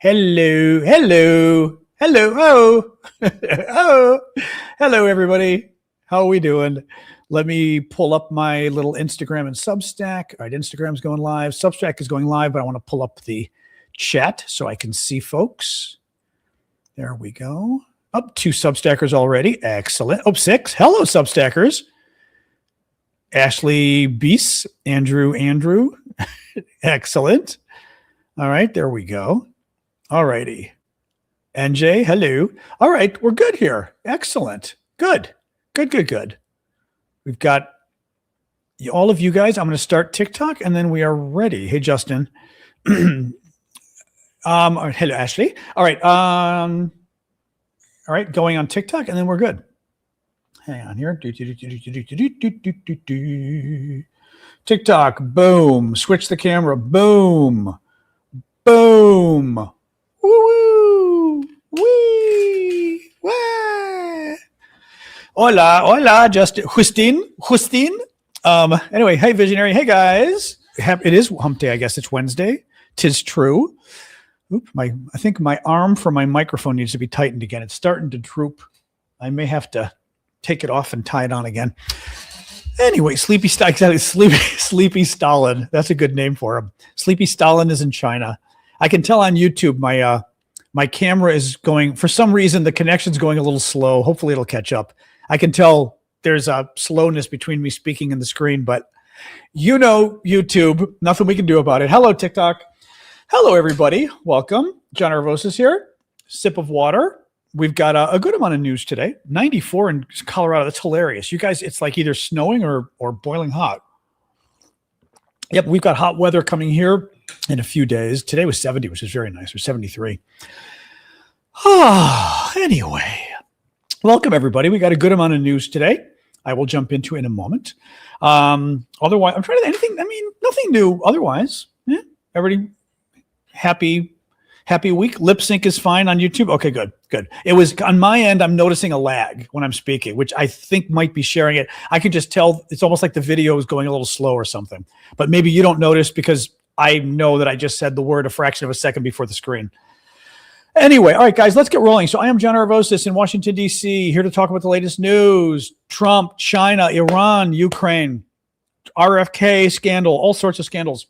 Hello, hello, hello, oh, oh, hello, everybody. How are we doing? Let me pull up my little Instagram and Substack. All right, Instagram's going live. Substack is going live, but I want to pull up the chat so I can see folks. There we go. Up 2 Substackers already. Excellent. Oh, 6. Hello, Substackers. Ashley Beese, Andrew. Excellent. All right, there we go. All righty. NJ, hello. All right, we're good here. Excellent. Good. We've got all of you guys. I'm going to start TikTok, and then we are ready. Hey, Justin. Hello, Ashley. All right. All right, going on TikTok, and then we're good. Hang on here. TikTok, boom. Switch the camera, boom. Boom. Woo-woo. Wee. Wah. Hola, Justine. Anyway, hey, visionary. Hey, guys. It is hump day. I guess it's Wednesday. 'Tis true. Oop, I think my arm for my microphone needs to be tightened again. It's starting to droop. I may have to take it off and tie it on again. Anyway, Sleepy Stalin. That's a good name for him. Sleepy Stalin is in China. I can tell on YouTube my camera is going, for some reason, the connection's going a little slow. Hopefully it'll catch up. I can tell there's a slowness between me speaking and the screen, but you know, YouTube, nothing we can do about it. Hello, TikTok. Hello, everybody. Welcome. John Aravosis here. Sip of water. We've got a good amount of news today. 94 in Colorado. That's hilarious. You guys, it's like either snowing or boiling hot. Yep, we've got hot weather coming here in a few days. Today was 70, which is very nice, or 73. Anyway, welcome, everybody. We got a good amount of news today. I will jump into in a moment. Otherwise, I'm trying to anything. I mean, nothing new otherwise. Yeah, everybody happy week. Lip sync is fine on YouTube. Okay, good. It was on my end. I'm noticing a lag when I'm speaking, which I think might be sharing it. I can just tell it's almost like the video is going a little slow or something, but maybe you don't notice because I know that I just said the word a fraction of a second before the screen. Anyway, all right, guys, let's get rolling. So I am John Aravosis in Washington, D.C., here to talk about the latest news. Trump, China, Iran, Ukraine, RFK scandal, all sorts of scandals.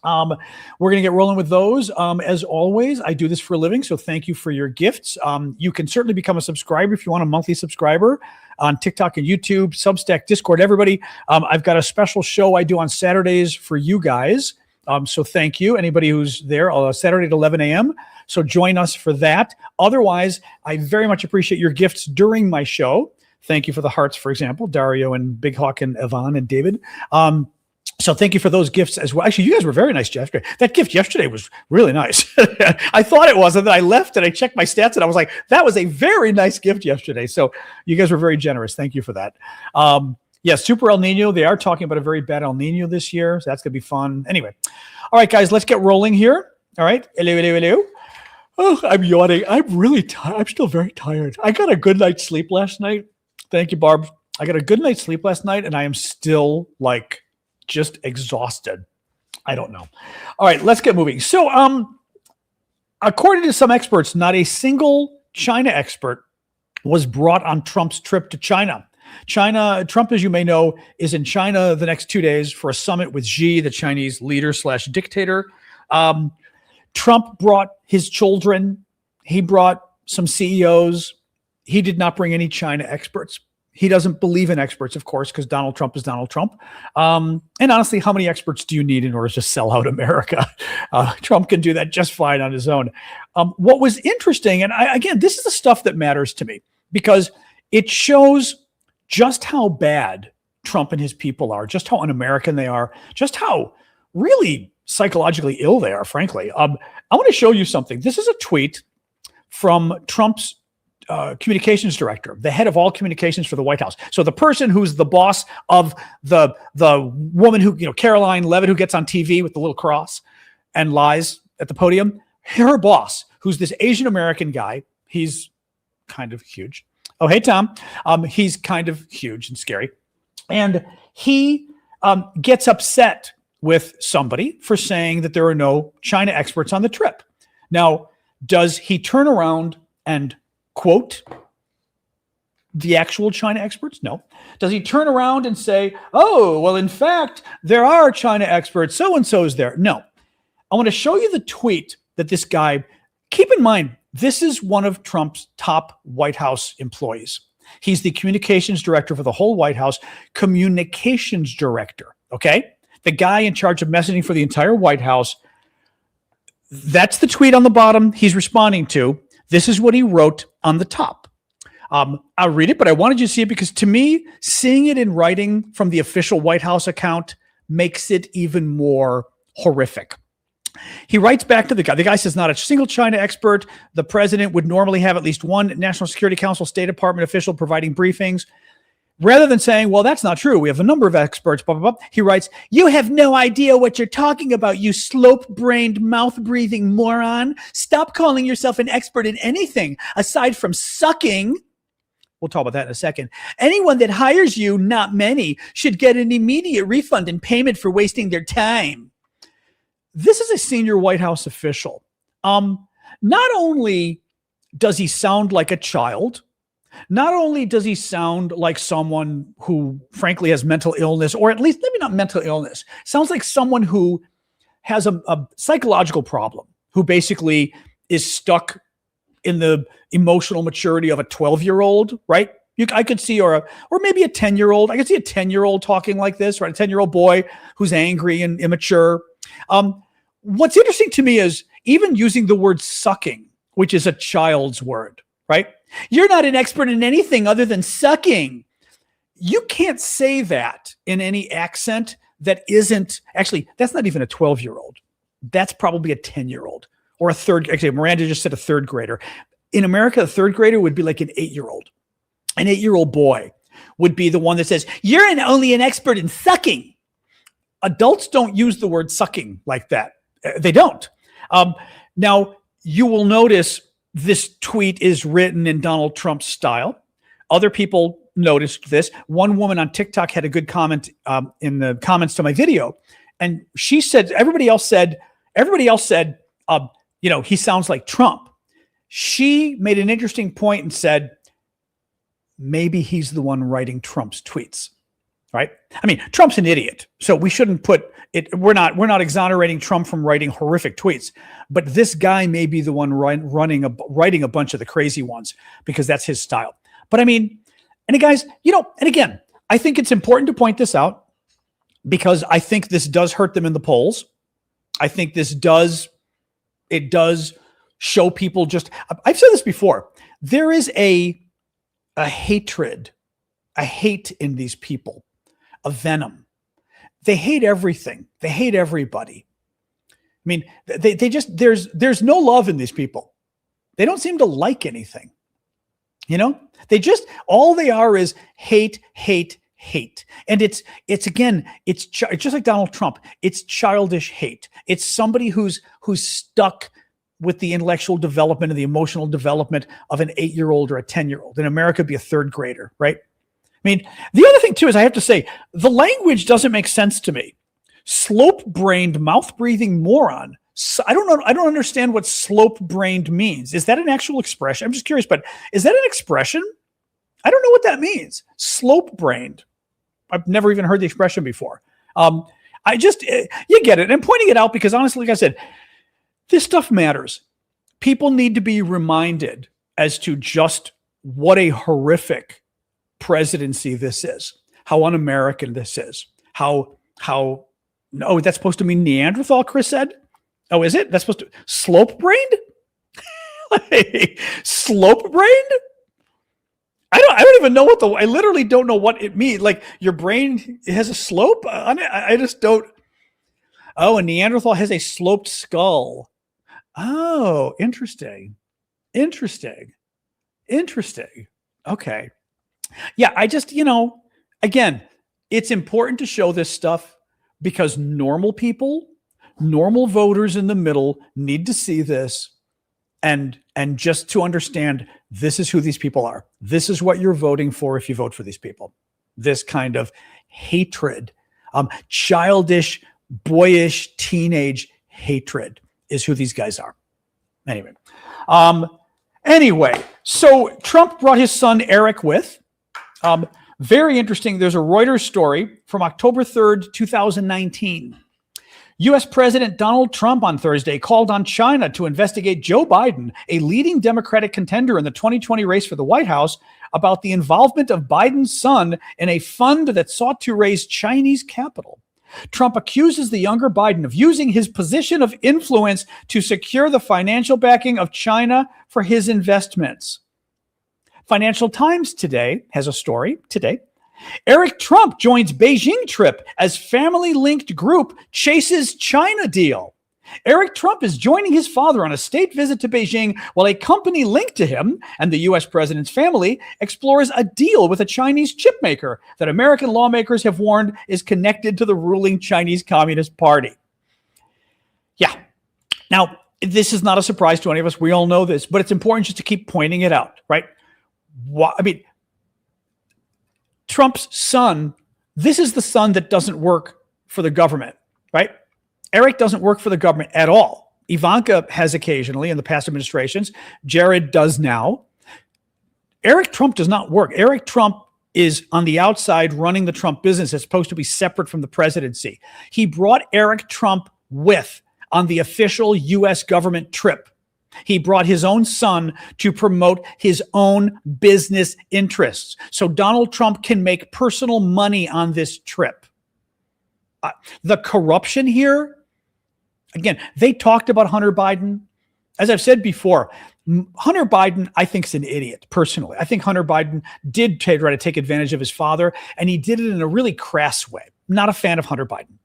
We're going to get rolling with those. As always, I do this for a living, so thank you for your gifts. You can certainly become a subscriber if you want a monthly subscriber on TikTok and YouTube, Substack, Discord, everybody. I've got a special show I do on Saturdays for you guys. So thank you, anybody who's there, Saturday at 11 a.m. So join us for that. Otherwise, I very much appreciate your gifts during my show. Thank you for the hearts, for example, Dario and Big Hawk and Yvonne and David. So thank you for those gifts as well. Actually, you guys were very nice yesterday. That gift yesterday was really nice. I thought it was, and then I left and I checked my stats and I was like, that was a very nice gift yesterday. So you guys were very generous. Thank you for that. Yeah, Super El Nino. They are talking about a very bad El Nino this year. So that's going to be fun. Anyway. All right, guys, let's get rolling here. All right. Hello. Oh, I'm yawning. I'm really tired. I'm still very tired. I got a good night's sleep last night. Thank you, Barb. I got a good night's sleep last night, and I am still like just exhausted. I don't know. All right, let's get moving. So, according to some experts, not a single China expert was brought on Trump's trip to China. Trump, as you may know, is in China the next 2 days for a summit with Xi, the Chinese leader / dictator. Trump brought his children. He brought some CEOs. He did not bring any China experts. He doesn't believe in experts, of course, because Donald Trump is Donald Trump. And honestly, how many experts do you need in order to sell out America? Trump can do that just fine on his own. What was interesting, and again, this is the stuff that matters to me, because it shows just how bad Trump and his people are, just how un-American they are, just how really psychologically ill they are, frankly. I want to show you something. This is a tweet from Trump's communications director, the head of all communications for the White House. So the person who's the boss of the woman who, Caroline Levitt, who gets on TV with the little cross and lies at the podium, her boss, who's this Asian American guy. He's kind of huge. Oh, hey, Tom. He's kind of huge and scary. And he gets upset with somebody for saying that there are no China experts on the trip. Now, Does he turn around and quote the actual China experts? No. Does he turn around and say, oh, well, in fact, there are China experts, so-and-so is there? No. I want to show you the tweet that this guy, keep in mind, this is one of Trump's top White House employees. He's the communications director for the whole White House, communications director, okay? The guy in charge of messaging for the entire White House. That's the tweet on the bottom he's responding to. This is what he wrote on the top. I'll read it, but I wanted you to see it because to me, seeing it in writing from the official White House account makes it even more horrific. He writes back to the guy. The guy says, not a single China expert. The president would normally have at least one National Security Council, State Department official providing briefings. Rather than saying, well, that's not true, we have a number of experts, blah, blah, blah, he writes, you have no idea what you're talking about, you slope-brained, mouth-breathing moron. Stop calling yourself an expert in anything aside from sucking. We'll talk about that in a second. Anyone that hires you, not many, should get an immediate refund and payment for wasting their time. This is a senior White House official. Not only does he sound like a child, not only does he sound like someone who frankly has mental illness, or at least maybe not mental illness, sounds like someone who has a psychological problem, who basically is stuck in the emotional maturity of a 12-year-old, right? I could see, or maybe a 10-year-old. I could see a 10-year-old talking like this, right? A 10-year-old boy who's angry and immature. What's interesting to me is even using the word sucking, which is a child's word, right? You're not an expert in anything other than sucking. You can't say that in any accent that isn't, actually, that's not even a 12-year-old. That's probably a 10-year-old or a third. Actually, Miranda just said a third grader. In America, a third grader would be like an 8-year-old. An 8-year-old boy would be the one that says, you're only an expert in sucking. Adults don't use the word sucking like that. They don't. Now, you will notice this tweet is written in Donald Trump's style. Other people noticed this. One woman on TikTok had a good comment in the comments to my video. And she said, everybody else said, he sounds like Trump. She made an interesting point and said, maybe he's the one writing Trump's tweets, right? I mean, Trump's an idiot. So we shouldn't put it, we're not exonerating Trump from writing horrific tweets, but this guy may be the one writing a bunch of the crazy ones because that's his style. But I mean, and guys, and again, I think it's important to point this out because I think this does hurt them in the polls. I think it does show people I've said this before. There is a hatred, a hate in these people, a venom. They hate everything. They hate everybody. I mean, they just, there's no love in these people. They don't seem to like anything. All they are is hate, hate, hate. And it's just like Donald Trump. It's childish hate. It's somebody who's stuck with the intellectual development and the emotional development of an 8-year-old or a 10-year-old. In America, it'd be a third grader, right? I mean, the other thing too is I have to say, the language doesn't make sense to me. Slope-brained, mouth-breathing moron. I don't know. I don't understand what slope-brained means. Is that an actual expression? I'm just curious, but is that an expression? I don't know what that means. Slope-brained. I've never even heard the expression before. You get it. And I'm pointing it out because honestly, like I said, this stuff matters. People need to be reminded as to just what a horrific presidency this is, how un-American this is, how that's supposed to mean Neanderthal, Chris said. Oh, is it? That's supposed to slope-brained? Slope-brained? I don't even know I literally don't know what it means. Like your brain has a slope on it. I just don't. Oh, a Neanderthal has a sloped skull. Oh, interesting. Okay. Yeah, I just, again, it's important to show this stuff because normal people, normal voters in the middle need to see this and just to understand this is who these people are. This is what you're voting for if you vote for these people. This kind of hatred, childish, boyish, teenage hatred is who these guys are. Anyway. Anyway, so Trump brought his son Eric with. Very interesting. There's a Reuters story from October 3rd, 2019. U.S. President Donald Trump on Thursday called on China to investigate Joe Biden, a leading Democratic contender in the 2020 race for the White House, about the involvement of Biden's son in a fund that sought to raise Chinese capital. Trump accuses the younger Biden of using his position of influence to secure the financial backing of China for his investments. Financial Times today has a story today. Eric Trump joins Beijing trip as family-linked group chases China deal. Eric Trump is joining his father on a state visit to Beijing while a company linked to him and the U.S. president's family explores a deal with a Chinese chip maker that American lawmakers have warned is connected to the ruling Chinese Communist Party. Yeah. Now, this is not a surprise to any of us. We all know this, but it's important just to keep pointing it out, right? I mean, Trump's son, this is the son that doesn't work for the government, right? Eric doesn't work for the government at all. Ivanka has occasionally in the past administrations. Jared does now. Eric Trump does not work. Eric Trump is on the outside running the Trump business. It's supposed to be separate from the presidency. He brought Eric Trump with on the official U.S. government trip. He brought his own son to promote his own business interests. So Donald Trump can make personal money on this trip. The corruption here, again, they talked about Hunter Biden. As I've said before, Hunter Biden, I think, is an idiot, personally. I think Hunter Biden did try to take advantage of his father, and he did it in a really crass way. Not a fan of Hunter Biden.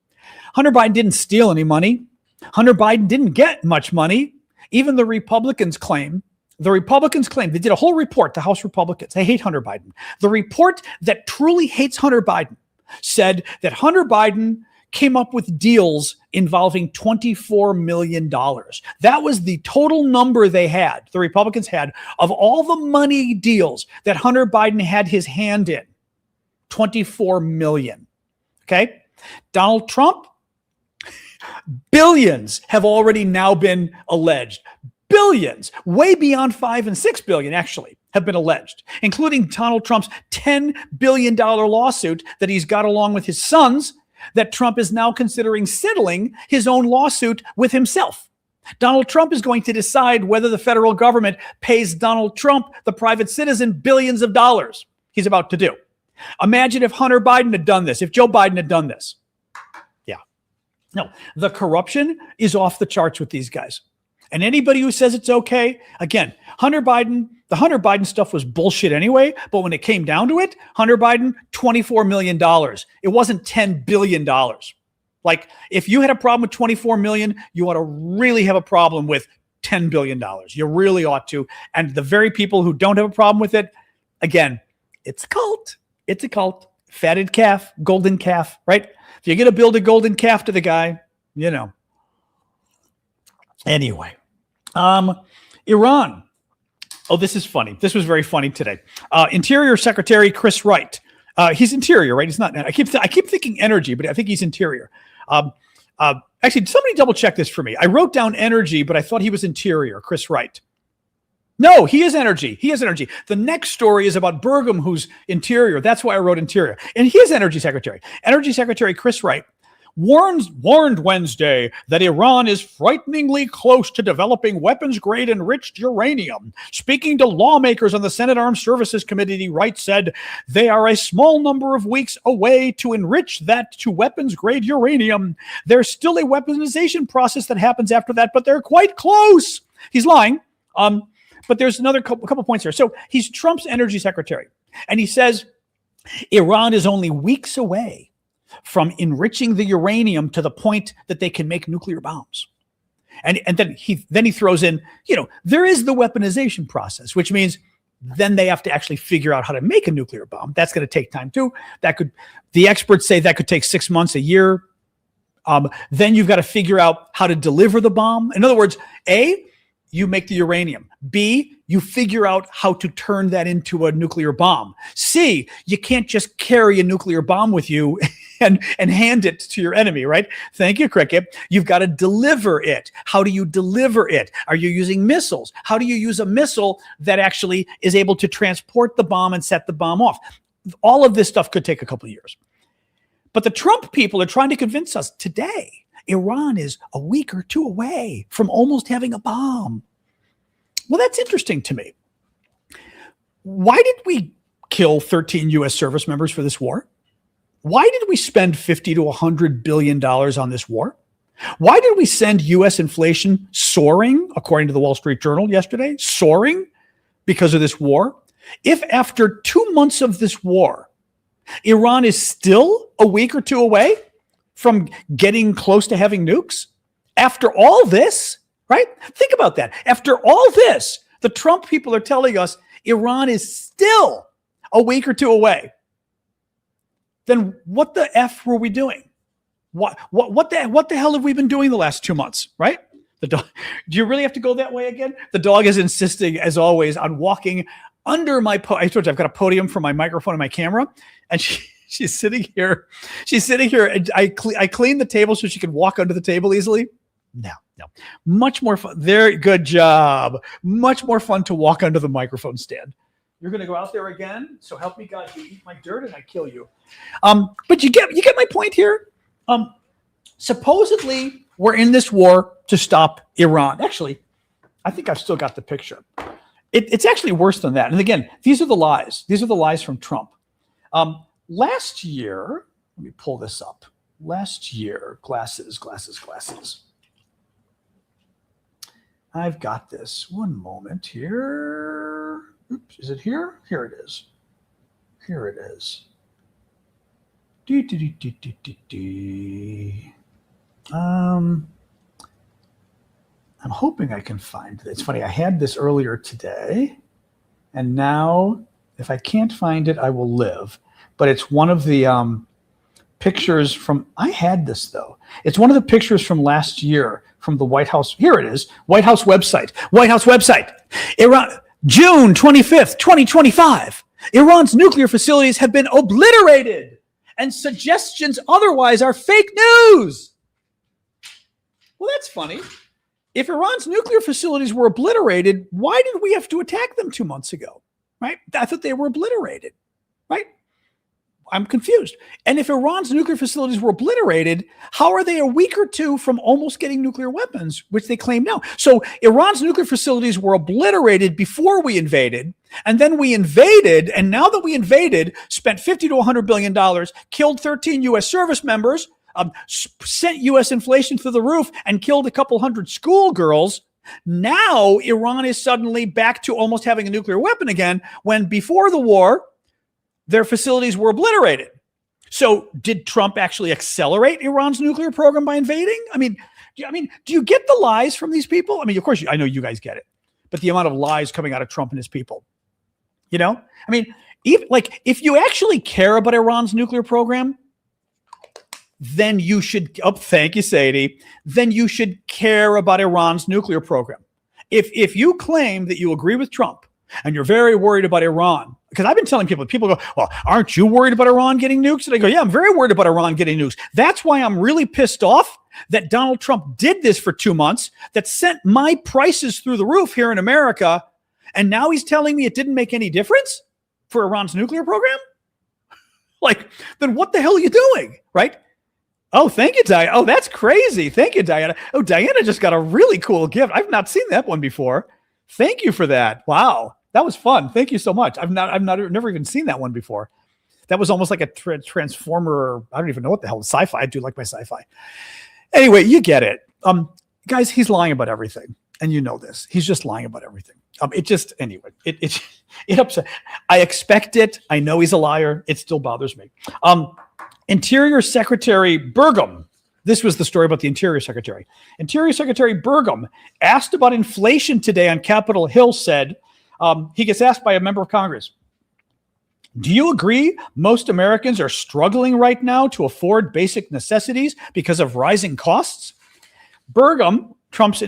Hunter Biden didn't steal any money. Hunter Biden didn't get much money. Even the Republicans claim, they did a whole report, the House Republicans, they hate Hunter Biden. The report that truly hates Hunter Biden said that Hunter Biden came up with deals involving $24 million. That was the total number they had, the Republicans had, of all the money deals that Hunter Biden had his hand in. 24 million. Okay? Donald Trump, billions have already now been alleged. Billions, way beyond 5 and 6 billion actually, have been alleged, including Donald Trump's $10 billion lawsuit that he's got along with his sons that Trump is now considering settling his own lawsuit with himself. Donald Trump is going to decide whether the federal government pays Donald Trump, the private citizen, billions of dollars. He's about to do. Imagine if Hunter Biden had done this, if Joe Biden had done this. Yeah. No, the corruption is off the charts with these guys. And anybody who says it's okay, again, the Hunter Biden stuff was bullshit anyway, but when it came down to it, Hunter Biden, $24 million. It wasn't $10 billion. Like, if you had a problem with 24 million, you ought to really have a problem with $10 billion. You really ought to. And the very people who don't have a problem with it, again, it's a cult. It's a cult. Fatted calf, golden calf, right? If you're going to build a golden calf to the guy, you know. Anyway, Iran. Oh, this is funny. This was very funny today. Interior Secretary Chris Wright. He's Interior, right? He's not. I keep thinking Energy, but I think he's Interior. Actually, somebody double check this for me. I wrote down Energy, but I thought he was Interior, Chris Wright. No, he is Energy. He is Energy. The next story is about Burgum, who's Interior. That's why I wrote Interior. And he is Energy Secretary. Energy Secretary Chris Wright warned Wednesday that Iran is frighteningly close to developing weapons-grade enriched uranium. Speaking to lawmakers on the Senate Armed Services Committee, Wright said they are a small number of weeks away to enrich that to weapons-grade uranium. There's still a weaponization process that happens after that, but they're quite close. He's lying. But there's another couple points here. So he's Trump's energy secretary, and he says Iran is only weeks away from enriching the uranium to the point that they can make nuclear bombs. And then he throws in, there is the weaponization process, which means then they have to actually figure out how to make a nuclear bomb. That's going to take time too. The experts say that could take 6 months, a year. Then you've got to figure out how to deliver the bomb. In other words, A, you make the uranium. B, you figure out how to turn that into a nuclear bomb. C, you can't just carry a nuclear bomb with you and hand it to your enemy, right? Thank you, Cricket. You've got to deliver it. How do you deliver it? Are you using missiles? How do you use a missile that actually is able to transport the bomb and set the bomb off? All of this stuff could take a couple of years. But the Trump people are trying to convince us today Iran is a week or two away from almost having a bomb. Well, that's interesting to me. Why did we kill 13 U.S. service members for this war? Why did we spend $50 to $100 billion on this war? Why did we send U.S. inflation soaring, according to the Wall Street Journal yesterday, soaring because of this war? If after 2 months of this war, Iran is still a week or two away from getting close to having nukes, after all this, right? Think about that. After all this, the Trump people are telling us Iran is still a week or two away. Then what the F were we doing? What the hell have we been doing the last 2 months, right? The dog, do you really have to go that way again? The dog is insisting, as always, on walking under my I told you I've got a podium for my microphone and my camera, and she's sitting here. She's sitting here, and I clean the table so she can walk under the table easily. No. Much more fun. There, good job. Much more fun to walk under the microphone stand. You're going to go out there again. So help me God, you eat my dirt and I kill you. But you get my point here. Supposedly we're in this war to stop Iran. Actually, I think I've still got the picture. It's actually worse than that. And again, these are the lies. These are the lies from Trump. Last year, let me pull this up. Last year, glasses. I've got this. One moment here. Oops, is it here? Here it is. I'm hoping I can find it. It's funny. I had this earlier today, and now if I can't find it, I will live. But it's one of the pictures from. I had this though. It's one of the pictures from last year from the White House. Here it is. White House website. Iran, June 25th, 2025. Iran's nuclear facilities have been obliterated, and suggestions otherwise are fake news. Well, that's funny. If Iran's nuclear facilities were obliterated, why did we have to attack them 2 months ago? Right? I thought they were obliterated. Right? I'm confused. And if Iran's nuclear facilities were obliterated, how are they a week or two from almost getting nuclear weapons, which they claim now? So Iran's nuclear facilities were obliterated before we invaded, and then we invaded, and now that we invaded, spent $50 to $100 billion, killed 13 U.S. service members, sent U.S. inflation through the roof, and killed a couple hundred schoolgirls. Now Iran is suddenly back to almost having a nuclear weapon again, when before the war, their facilities were obliterated. So did Trump actually accelerate Iran's nuclear program by invading? I mean, do you get the lies from these people? I mean, of course, I know you guys get it, but the amount of lies coming out of Trump and his people, I mean, if you actually care about Iran's nuclear program, then you should, thank you, Sadie, then you should care about Iran's nuclear program. If you claim that you agree with Trump and you're very worried about Iran, because I've been telling people go, well, aren't you worried about Iran getting nukes? And I go, yeah, I'm very worried about Iran getting nukes. That's why I'm really pissed off that Donald Trump did this for 2 months, that sent my prices through the roof here in America. And now he's telling me it didn't make any difference for Iran's nuclear program? Then what the hell are you doing? Right? Oh, thank you, Diana. Oh, that's crazy. Thank you, Diana. Oh, Diana just got a really cool gift. I've not seen that one before. Thank you for that. Wow. That was fun. Thank you so much. I've never even seen that one before. That was almost like a transformer. I don't even know what the hell sci-fi. I do like my sci-fi. Anyway, you get it. Guys, he's lying about everything. And you know this. He's just lying about everything. It upset. I expect it. I know he's a liar. It still bothers me. Interior Secretary Burgum. This was the story about the Interior Secretary. Interior Secretary Burgum, asked about inflation today on Capitol Hill, said, he gets asked by a member of Congress, do you agree most Americans are struggling right now to afford basic necessities because of rising costs? Burgum, Trump's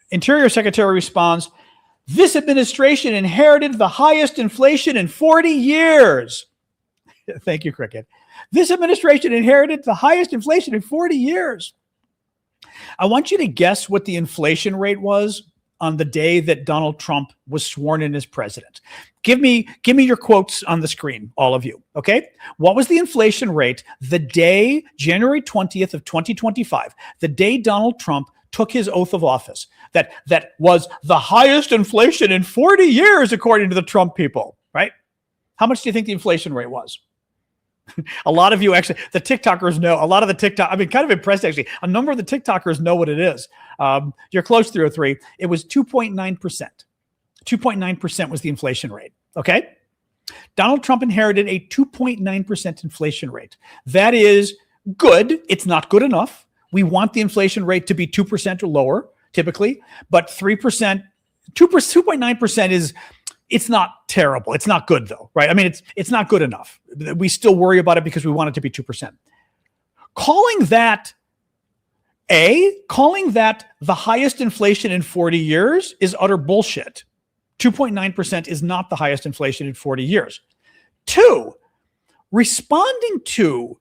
Interior Secretary, responds, this administration inherited the highest inflation in 40 years. Thank you, Cricket. This administration inherited the highest inflation in 40 years. I want you to guess what the inflation rate was on the day that Donald Trump was sworn in as president. Give me your quotes on the screen, all of you, okay? What was the inflation rate the day, January 20th of 2025, the day Donald Trump took his oath of office? That was the highest inflation in 40 years, according to the Trump people, right? How much do you think the inflation rate was? A lot of you actually, the TikTokers know, a lot of the TikTok, I mean, kind of impressed actually. A number of the TikTokers know what it is. You're close, 303. It was 2.9%. 2.9% was the inflation rate, okay? Donald Trump inherited a 2.9% inflation rate. That is good. It's not good enough. We want the inflation rate to be 2% or lower, typically, but 3%, 2.9% is, it's not terrible. It's not good though, right? I mean, it's not good enough. We still worry about it because we want it to be 2%. Calling that the highest inflation in 40 years is utter bullshit. 2.9% is not the highest inflation in 40 years. 2, responding to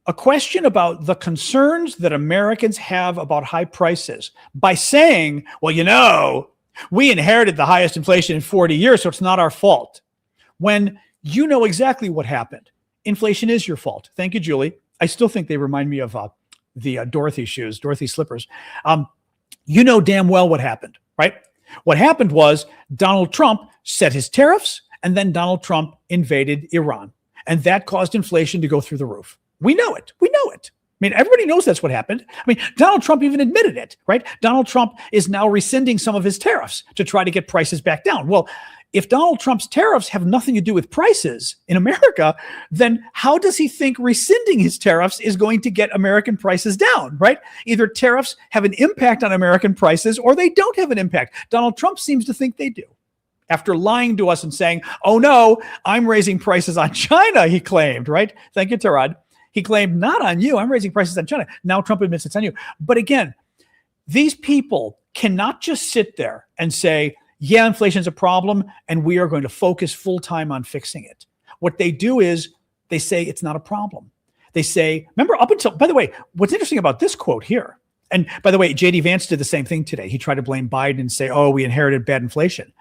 a question about the concerns that Americans have about high prices by saying, well, you know, we inherited the highest inflation in 40 years, so it's not our fault. When you know exactly what happened. Inflation is your fault. Thank you, Julie. I still think they remind me of the Dorothy shoes, Dorothy slippers. You know damn well what happened, right? What happened was Donald Trump set his tariffs, and then Donald Trump invaded Iran. And that caused inflation to go through the roof. We know it. We know it. I mean, everybody knows that's what happened. I mean, Donald Trump even admitted it, right? Donald Trump is now rescinding some of his tariffs to try to get prices back down. Well, if Donald Trump's tariffs have nothing to do with prices in America, then how does he think rescinding his tariffs is going to get American prices down, right? Either tariffs have an impact on American prices or they don't have an impact. Donald Trump seems to think they do. After lying to us and saying, oh no, I'm raising prices on China, he claimed, right? Thank you, Tarad. He claimed, not on you, I'm raising prices on China. Now Trump admits it's on you. But again, these people cannot just sit there and say, yeah, inflation's a problem, and we are going to focus full time on fixing it. What they do is they say it's not a problem. They say, remember up until, by the way, what's interesting about this quote here, and by the way, J.D. Vance did the same thing today. He tried to blame Biden and say, oh, we inherited bad inflation.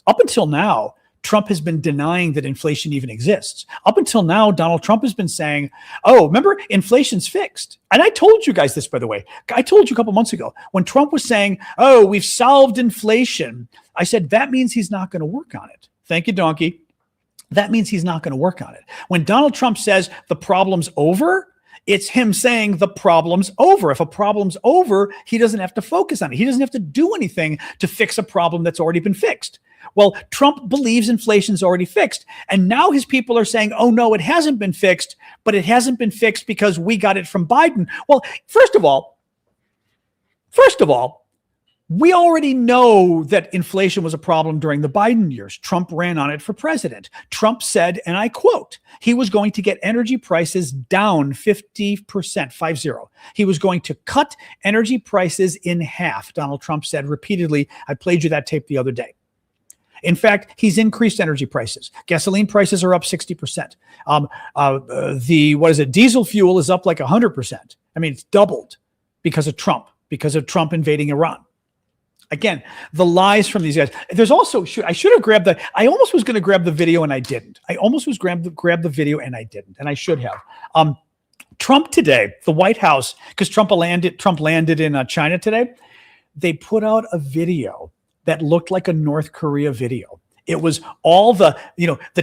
Up until now, Trump has been denying that inflation even exists. Up until now, Donald Trump has been saying, oh, remember, inflation's fixed. And I told you guys this, by the way. I told you a couple months ago when Trump was saying, oh, we've solved inflation. I said, that means he's not going to work on it. Thank you, Donkey. That means he's not going to work on it. When Donald Trump says the problem's over, it's him saying the problem's over. If a problem's over, he doesn't have to focus on it. He doesn't have to do anything to fix a problem that's already been fixed. Well, Trump believes inflation's already fixed. And now his people are saying, oh, no, it hasn't been fixed, but it hasn't been fixed because we got it from Biden. Well, first of all, we already know that inflation was a problem during the Biden years. Trump ran on it for president. Trump said, and I quote, he was going to get energy prices down 50%, 50. He was going to cut energy prices in half, Donald Trump said repeatedly. I played you that tape the other day. In fact, he's increased energy prices. Gasoline prices are up 60%. Diesel fuel is up like 100%. I mean, it's doubled because of Trump invading Iran. Again, the lies from these guys. There's also, I should have grabbed I almost was going to grab the video and I didn't. I almost was grab the video and I didn't, and I should have. Trump today, the White House, because Trump landed in China today, they put out a video that looked like a North Korea video. It was all the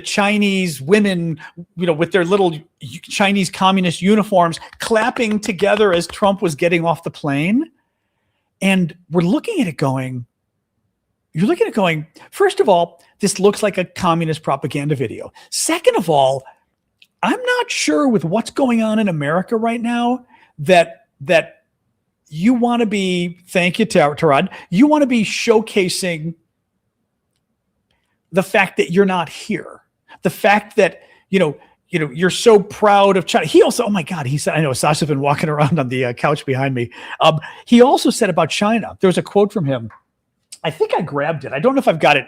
Chinese women, with their little Chinese communist uniforms clapping together as Trump was getting off the plane. And we're looking at it going, first of all, this looks like a communist propaganda video. Second of all, I'm not sure with what's going on in America right now that you want to be, thank you, Tarad, you want to be showcasing the fact that you're not here. The fact that, you're so proud of China. He also, oh my God, he said, I know Sasha's been walking around on the couch behind me. He also said about China, there was a quote from him. I think I grabbed it. I don't know if I've got it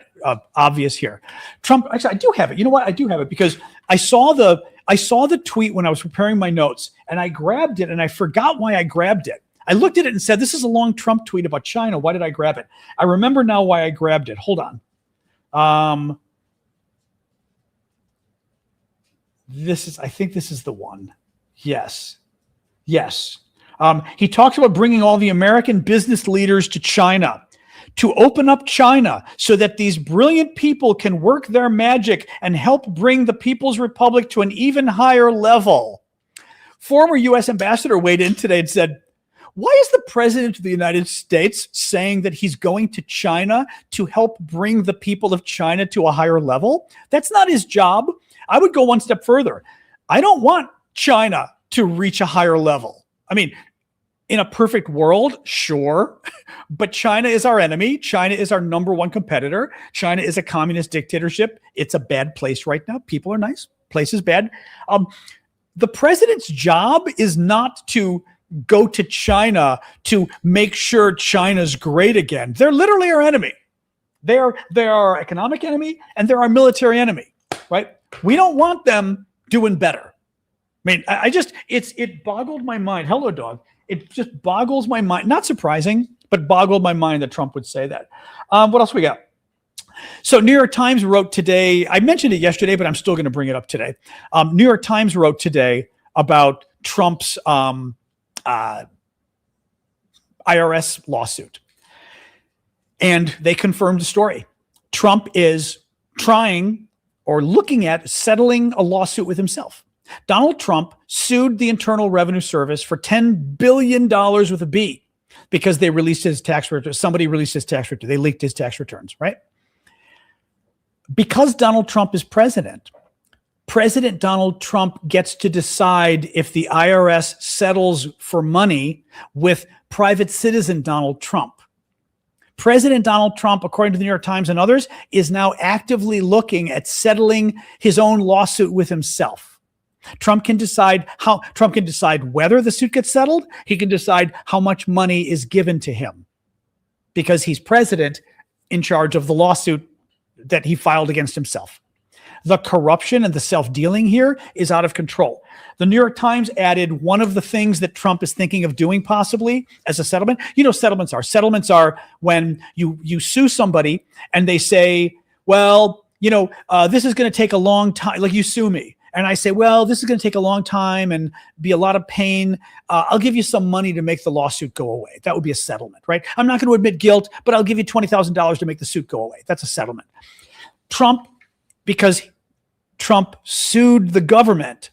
obvious here. Trump, actually, I do have it. You know what? I do have it because I saw the tweet when I was preparing my notes, and I grabbed it, and I forgot why I grabbed it. I looked at it and said, this is a long Trump tweet about China. Why did I grab it? I remember now why I grabbed it. Hold on. I think this is the one. Yes. He talks about bringing all the American business leaders to China, to open up China so that these brilliant people can work their magic and help bring the People's Republic to an even higher level. Former U.S. ambassador weighed in today and said, why is the president of the United States saying that he's going to China to help bring the people of China to a higher level? That's not his job. I would go one step further. I don't want China to reach a higher level. I mean, in a perfect world, sure, but China is our enemy. China is our number one competitor. China is a communist dictatorship. It's a bad place right now. People are nice. Place is bad. The president's job is not to go to China to make sure China's great again. They're literally our enemy. They're our economic enemy and they're our military enemy, right? We don't want them doing better. I mean, it boggled my mind. Hello, dog. It just boggles my mind. Not surprising, but boggled my mind that Trump would say that. What else we got? So New York Times wrote today, I mentioned it yesterday, but I'm still going to bring it up today. New York Times wrote today about Trump's IRS lawsuit. And they confirmed the story. Trump is trying or looking at settling a lawsuit with himself. Donald Trump sued the Internal Revenue Service for $10 billion with a B because they released his tax return. Somebody released his tax return. They leaked his tax returns, right? Because Donald Trump is president, President Donald Trump gets to decide if the IRS settles for money with private citizen Donald Trump. President Donald Trump, according to the New York Times and others, is now actively looking at settling his own lawsuit with himself. Trump can decide whether the suit gets settled. He can decide how much money is given to him because he's president in charge of the lawsuit that he filed against himself. The corruption and the self-dealing here is out of control. The New York Times added one of the things that Trump is thinking of doing possibly as a settlement. You know, settlements are when you sue somebody and they say, well, this is going to take a long time. Like you sue me. And I say, well, this is going to take a long time and be a lot of pain. I'll give you some money to make the lawsuit go away. That would be a settlement, right? I'm not going to admit guilt, but I'll give you $20,000 to make the suit go away. That's a settlement. Because Trump sued the government.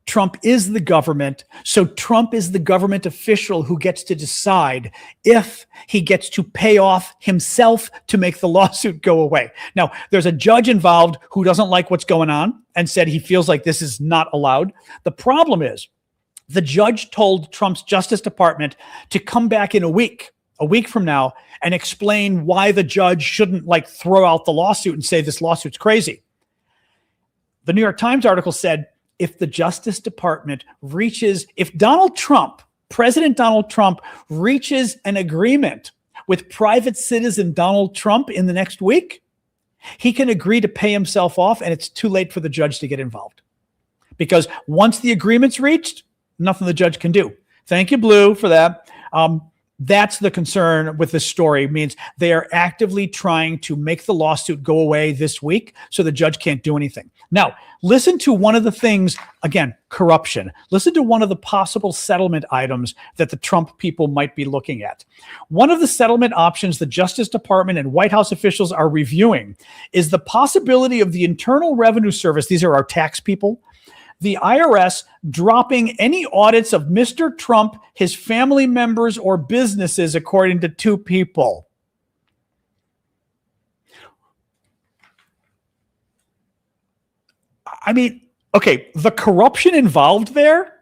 Trump is the government. So Trump is the government official who gets to decide if he gets to pay off himself to make the lawsuit go away. Now, there's a judge involved who doesn't like what's going on and said he feels like this is not allowed. The problem is the judge told Trump's Justice Department to come back in a week from now, and explain why the judge shouldn't throw out the lawsuit and say this lawsuit's crazy. The New York Times article said, if the Justice Department if President Donald Trump reaches an agreement with private citizen Donald Trump in the next week, he can agree to pay himself off and it's too late for the judge to get involved. Because once the agreement's reached, nothing the judge can do. Thank you, Blue, for that. That's the concern with this story. Means they are actively trying to make the lawsuit go away this week so the judge can't do anything. Now, listen to one of the things, again, corruption. Listen to one of the possible settlement items that the Trump people might be looking at. One of the settlement options the Justice Department and White House officials are reviewing is the possibility of the Internal Revenue Service, these are our tax people, the IRS dropping any audits of Mr. Trump, his family members, or businesses, according to two people. I mean, okay, the corruption involved there.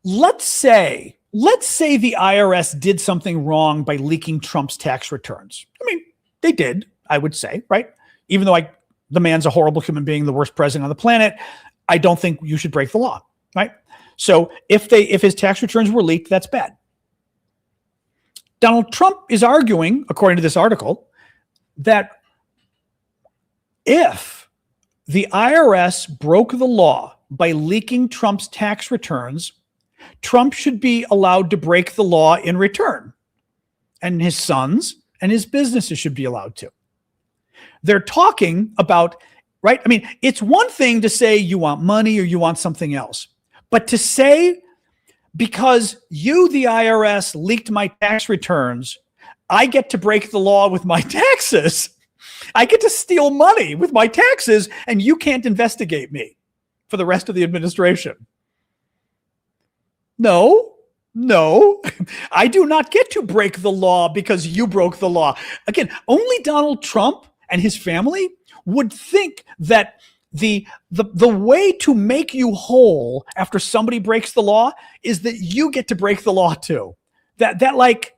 Let's say the IRS did something wrong by leaking Trump's tax returns. I mean, they did, I would say, right? Even though the man's a horrible human being, the worst president on the planet, I don't think you should break the law, right? So if his tax returns were leaked, that's bad. Donald Trump is arguing, according to this article, that if the IRS broke the law by leaking Trump's tax returns, Trump should be allowed to break the law in return, and his sons and his businesses should be allowed to. They're talking about, right? I mean, it's one thing to say you want money or you want something else, but to say, because you, the IRS, leaked my tax returns, I get to break the law with my taxes. I get to steal money with my taxes, and you can't investigate me for the rest of the administration. No, I do not get to break the law because you broke the law. Again, only Donald Trump and his family would think that the way to make you whole after somebody breaks the law is that you get to break the law too. That like,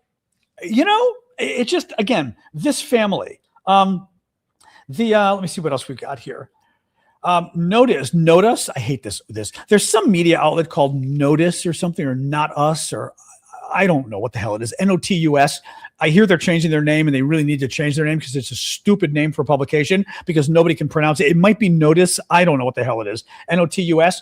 you know, it just, again, this family. Let me see what else we've got here. Notice, I hate this. There's some media outlet called Notice or something, or Not Us, or I don't know what the hell it is. NOTUS. I hear they're changing their name, and they really need to change their name because it's a stupid name for a publication because nobody can pronounce it. It might be Notice. I don't know what the hell it is. NOTUS.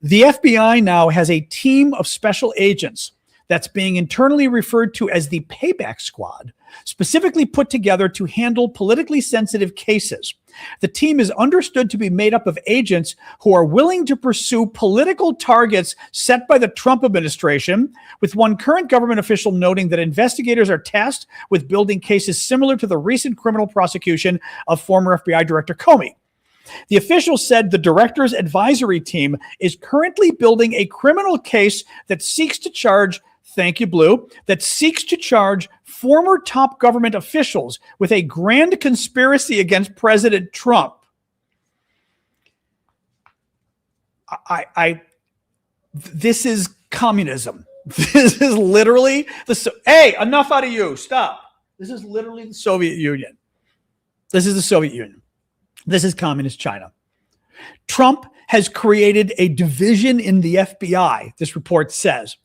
The FBI now has a team of special agents that's being internally referred to as the Payback Squad, specifically put together to handle politically sensitive cases. The team is understood to be made up of agents who are willing to pursue political targets set by the Trump administration, with one current government official noting that investigators are tasked with building cases similar to the recent criminal prosecution of former FBI Director Comey. The official said the director's advisory team is currently building a criminal case that seeks to charge former top government officials with a grand conspiracy against President Trump. This is communism. This is literally hey, enough out of you. Stop. This is literally the Soviet Union. This is the Soviet Union. This is communist China. Trump has created a division in the FBI, this report says,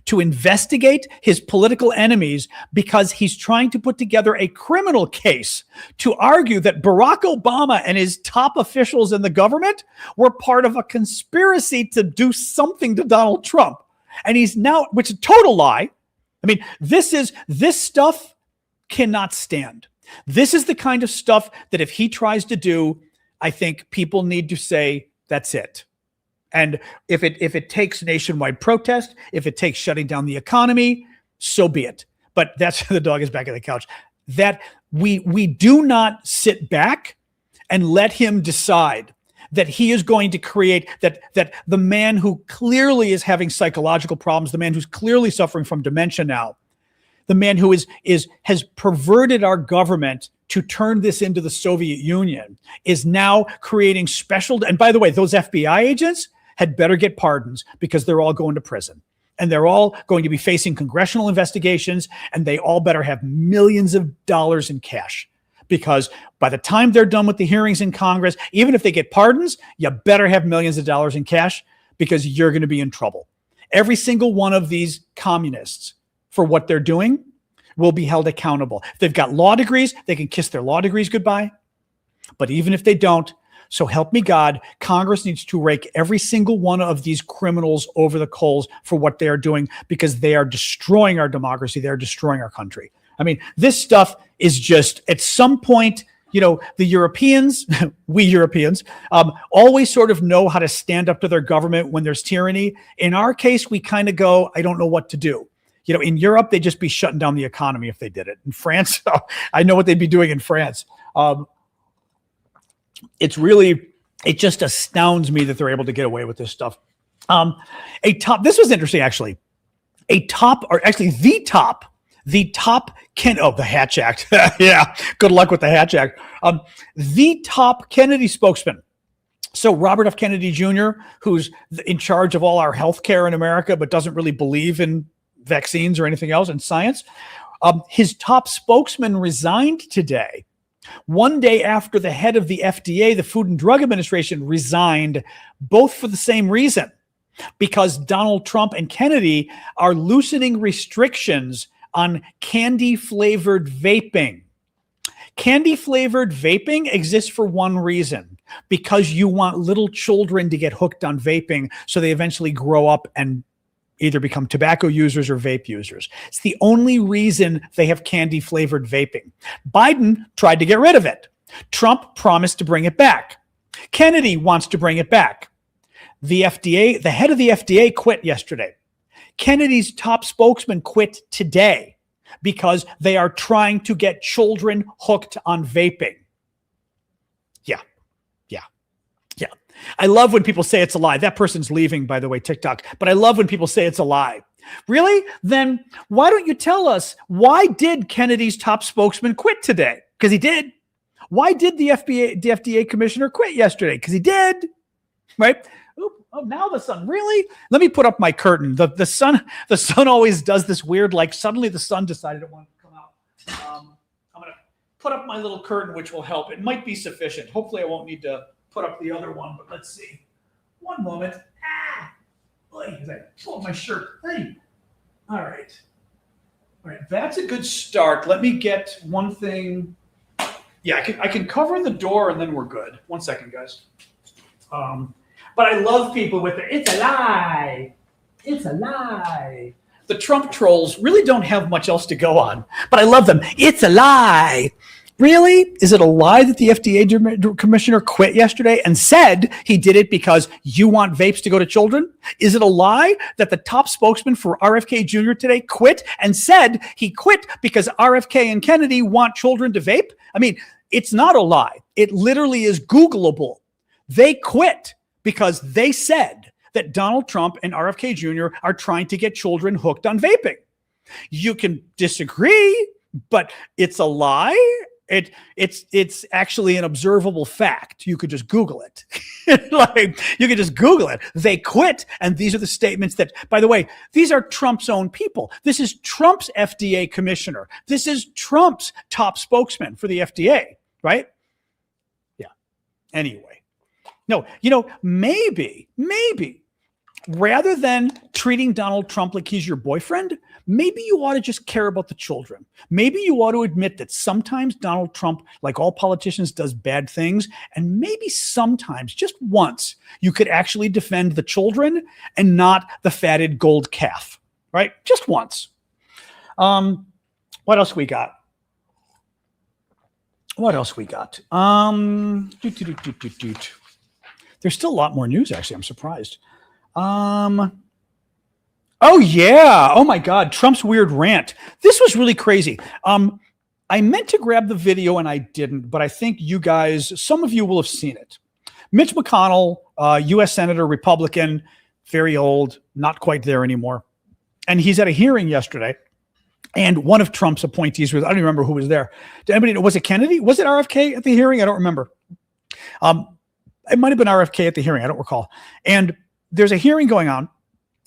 to investigate his political enemies because he's trying to put together a criminal case to argue that Barack Obama and his top officials in the government were part of a conspiracy to do something to Donald Trump. And he's now, which is a total lie. I mean, this stuff cannot stand. This is the kind of stuff that if he tries to do, I think people need to say, that's it. And if it takes nationwide protest, if it takes shutting down the economy, so be it. But that's the dog is back on the couch. That we do not sit back and let him decide that he is going to create that the man who clearly is having psychological problems, the man who's clearly suffering from dementia now, the man who has perverted our government to turn this into the Soviet Union, is now creating special. And by the way, those FBI agents had better get pardons because they're all going to prison and they're all going to be facing congressional investigations, and they all better have millions of dollars in cash, because by the time they're done with the hearings in Congress, even if they get pardons, you better have millions of dollars in cash because you're going to be in trouble. Every single one of these communists, for what they're doing, will be held accountable. If they've got law degrees, they can kiss their law degrees goodbye. But even if they don't, so help me God, Congress needs to rake every single one of these criminals over the coals for what they are doing, because they are destroying our democracy. They're destroying our country. I mean, this stuff is just, at some point, you know, the Europeans, we Europeans, always sort of know how to stand up to their government when there's tyranny. In our case, we kind of go, I don't know what to do. You know, in Europe, they'd just be shutting down the economy if they did it. In France, I know what they'd be doing in France. It just astounds me that they're able to get away with this stuff. This was interesting, actually. The Hatch Act. Yeah, good luck with the Hatch Act. The top Kennedy spokesman. So Robert F. Kennedy Jr., who's in charge of all our healthcare in America, but doesn't really believe in vaccines or anything else in science. His top spokesman resigned today, one day after the head of the FDA, the Food and Drug Administration, resigned, both for the same reason, because Donald Trump and Kennedy are loosening restrictions on candy-flavored vaping. Candy-flavored vaping exists for one reason, because you want little children to get hooked on vaping so they eventually grow up and either become tobacco users or vape users. It's the only reason they have candy-flavored vaping. Biden tried to get rid of it. Trump promised to bring it back. Kennedy wants to bring it back. The FDA, the head of the FDA quit yesterday. Kennedy's top spokesman quit today because they are trying to get children hooked on vaping. Yeah. I love when people say it's a lie. That person's leaving, by the way, TikTok. But I love when people say it's a lie. Really? Then why don't you tell us, why did Kennedy's top spokesman quit today? Because he did. Why did the FDA commissioner quit yesterday? Because he did. Right? Oh, now the sun. Really? Let me put up my curtain. The sun always does this weird, like suddenly the sun decided it wanted to come out. I'm going to put up my little curtain, which will help. It might be sufficient. Hopefully I won't need to put up the other one, but let's see. One moment. As I pull up my shirt. Hey. All right. That's a good start. Let me get one thing. Yeah, I can cover the door and then we're good. 1 second, guys. But I love people with the "it's a lie, it's a lie." The Trump trolls really don't have much else to go on, but I love them. It's a lie. Really? Is it a lie that the FDA commissioner quit yesterday and said he did it because you want vapes to go to children? Is it a lie that the top spokesman for RFK Jr. today quit and said he quit because RFK and Kennedy want children to vape? I mean, it's not a lie. It literally is Googleable. They quit because they said that Donald Trump and RFK Jr. are trying to get children hooked on vaping. You can disagree, but it's a lie. It's actually an observable fact. You could just Google it. You could just Google it. They quit, and these are the statements that, by the way, these are Trump's own people. This is Trump's FDA commissioner. This is Trump's top spokesman for the FDA, right? Yeah. Anyway. No, maybe, rather than treating Donald Trump like he's your boyfriend, maybe you ought to just care about the children. Maybe you ought to admit that sometimes Donald Trump, like all politicians, does bad things. And maybe sometimes, just once, you could actually defend the children and not the fatted gold calf, right? Just once. What else we got? There's still a lot more news, actually. I'm surprised. Oh, yeah. Oh, my God. Trump's weird rant. This was really crazy. I meant to grab the video and I didn't, but I think you guys, some of you will have seen it. Mitch McConnell, U.S. Senator, Republican, very old, not quite there anymore. And he's at a hearing yesterday. And one of Trump's appointees was, I don't even remember who was there. Did anybody know? Was it Kennedy? Was it RFK at the hearing? I don't remember. It might have been RFK at the hearing. I don't recall. And there's a hearing going on,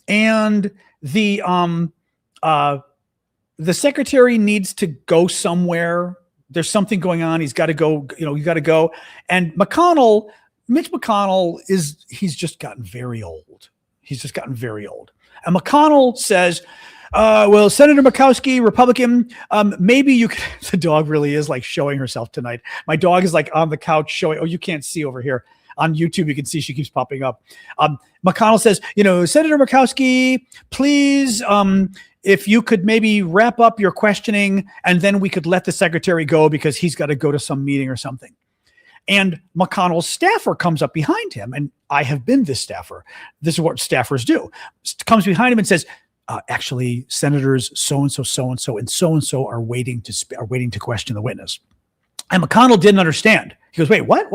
and the secretary needs to go somewhere. There's something going on. He's got to go. You got to go. And Mitch McConnell he's just gotten very old. And McConnell says, well, Senator Murkowski, Republican, maybe you could, the dog really is like showing herself tonight. My dog is like on the couch showing, you can't see over here. On YouTube, you can see she keeps popping up. McConnell says, Senator Murkowski, please, if you could maybe wrap up your questioning and then we could let the secretary go because he's got to go to some meeting or something. And McConnell's staffer comes up behind him, and I have been this staffer. This is what staffers do. Comes behind him and says, actually, senators so-and-so, and so-and-so are waiting to question the witness. And McConnell didn't understand. He goes, wait, what?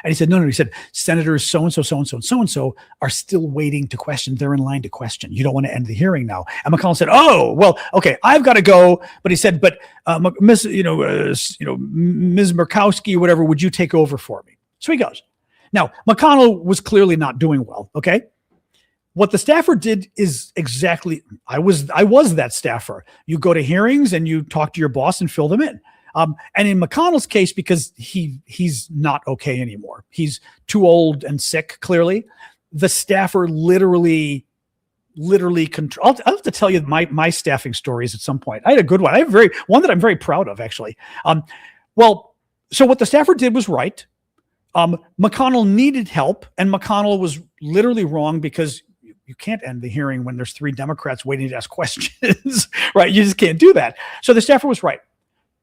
And he said, no. He said, senators so-and-so, and so-and-so are still waiting to question. They're in line to question. You don't want to end the hearing now. And McConnell said, oh, well, okay, I've got to go. But he said, but Ms. Murkowski, whatever, would you take over for me? So he goes. Now, McConnell was clearly not doing well, okay? What the staffer did is exactly, I was that staffer. You go to hearings and you talk to your boss and fill them in. And in McConnell's case, because he's not okay anymore, he's too old and sick, clearly, the staffer literally literally control. I'll have to tell you my staffing stories at some point. I had a good one. I have one that I'm very proud of, actually. Well, so what the staffer did was right. McConnell needed help, and McConnell was literally wrong because you can't end the hearing when there's 3 Democrats waiting to ask questions, right? You just can't do that. So the staffer was right.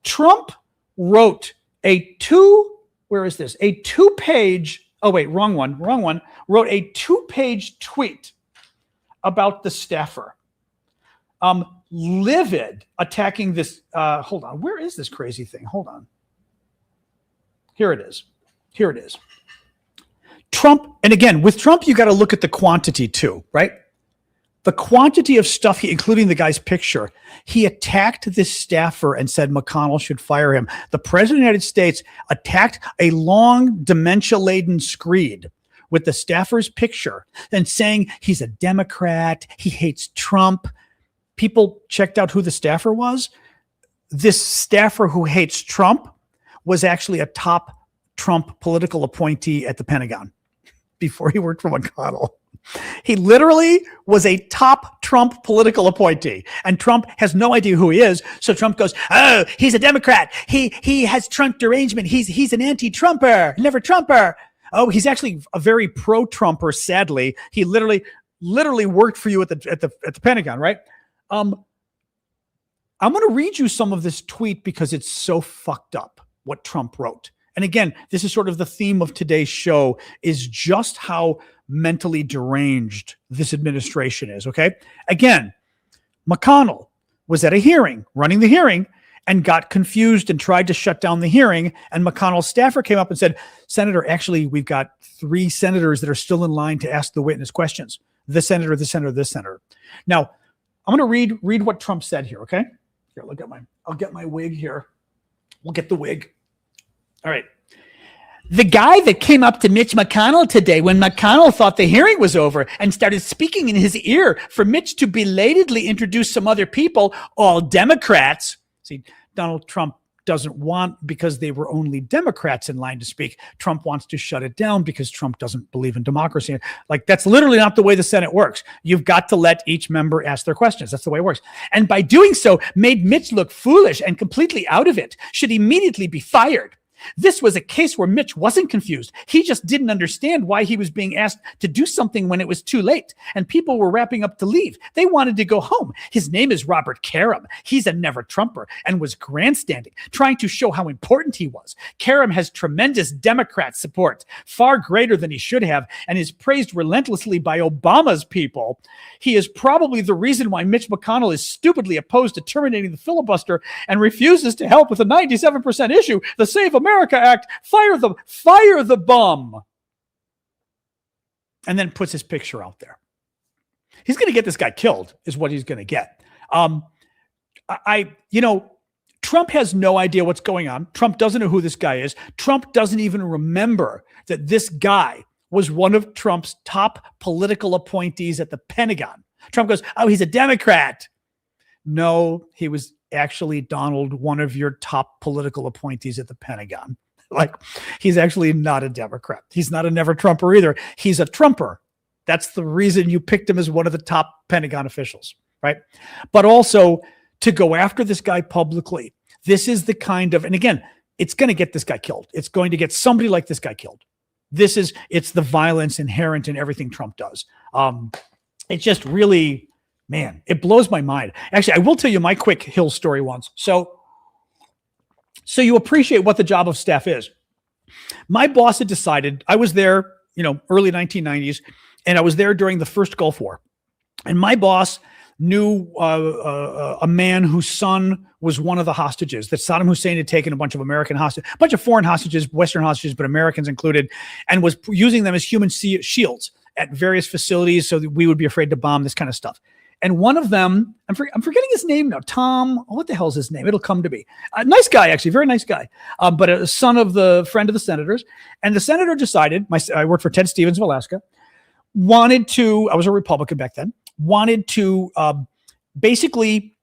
Trump wrote a 2-page, oh wait, wrong one, wrote a 2-page tweet about the staffer. Livid, attacking this, hold on, where is this crazy thing? Hold on. Here it is. Trump, and again, with Trump, you got to look at the quantity too, right? The quantity of stuff, including the guy's picture, he attacked this staffer and said McConnell should fire him. The president of the United States attacked a long, dementia-laden screed with the staffer's picture and saying he's a Democrat, he hates Trump. People checked out who the staffer was. This staffer who hates Trump was actually a top Trump political appointee at the Pentagon before he worked for McConnell. He literally was a top Trump political appointee, and Trump has no idea who he is. So Trump goes, "Oh, he's a Democrat. He has Trump derangement. He's an anti-Trumper, never Trumper." Oh, he's actually a very pro-Trumper. Sadly, he literally worked for you at the Pentagon, right? I'm going to read you some of this tweet because it's so fucked up what Trump wrote. And again, this is sort of the theme of today's show, is just how mentally deranged this administration is, okay? Again, McConnell was at a hearing, running the hearing, and got confused and tried to shut down the hearing. And McConnell's staffer came up and said, "Senator, actually, we've got 3 senators that are still in line to ask the witness questions. This senator, this senator, this senator." Now, I'm going to read what Trump said here, okay? Here, I'll get my wig here. We'll get the wig. All right. "The guy that came up to Mitch McConnell today when McConnell thought the hearing was over and started speaking in his ear for Mitch to belatedly introduce some other people, all Democrats." See, Donald Trump doesn't want, because they were only Democrats in line to speak. Trump wants to shut it down because Trump doesn't believe in democracy. Like, that's literally not the way the Senate works. You've got to let each member ask their questions. That's the way it works. "And by doing so, made Mitch look foolish and completely out of it. Should immediately be fired. This was a case where Mitch wasn't confused. He just didn't understand why he was being asked to do something when it was too late, and people were wrapping up to leave. They wanted to go home. His name is Robert Karam. He's a never Trumper and was grandstanding, trying to show how important he was. Karam has tremendous Democrat support, far greater than he should have, and is praised relentlessly by Obama's people. He is probably the reason why Mitch McConnell is stupidly opposed to terminating the filibuster and refuses to help with the 97% issue, the Save America Act. Fire the bum." And then puts his picture out there. He's going to get this guy killed, is what he's going to get. Trump has no idea what's going on. Trump doesn't know who this guy is. Trump doesn't even remember that this guy was one of Trump's top political appointees at the Pentagon. Trump goes, "Oh, he's a Democrat." No, he was actually, Donald, one of your top political appointees at the Pentagon. Like, he's actually not a Democrat. He's not a never Trumper either. He's a Trumper. That's the reason you picked him as one of the top Pentagon officials, right? But also to go after this guy publicly. This is the kind of, and again, it's going to get this guy killed. It's going to get somebody like this guy killed. It's the violence inherent in everything Trump does. It's just really, man, it blows my mind. Actually, I will tell you my quick Hill story once. So you appreciate what the job of staff is. My boss had decided, I was there, early 1990s, and I was there during the first Gulf War. And my boss knew a man whose son was one of the hostages that Saddam Hussein had taken, a bunch of foreign hostages, Western hostages, but Americans included, and was using them as human shields at various facilities so that we would be afraid to bomb, this kind of stuff. And one of them, I'm forgetting his name now, Tom, what the hell's his name? It'll come to me. Nice guy, actually, very nice guy, but a son of the friend of the senators. And the senator decided, I worked for Ted Stevens of Alaska, I was a Republican back then, wanted to basically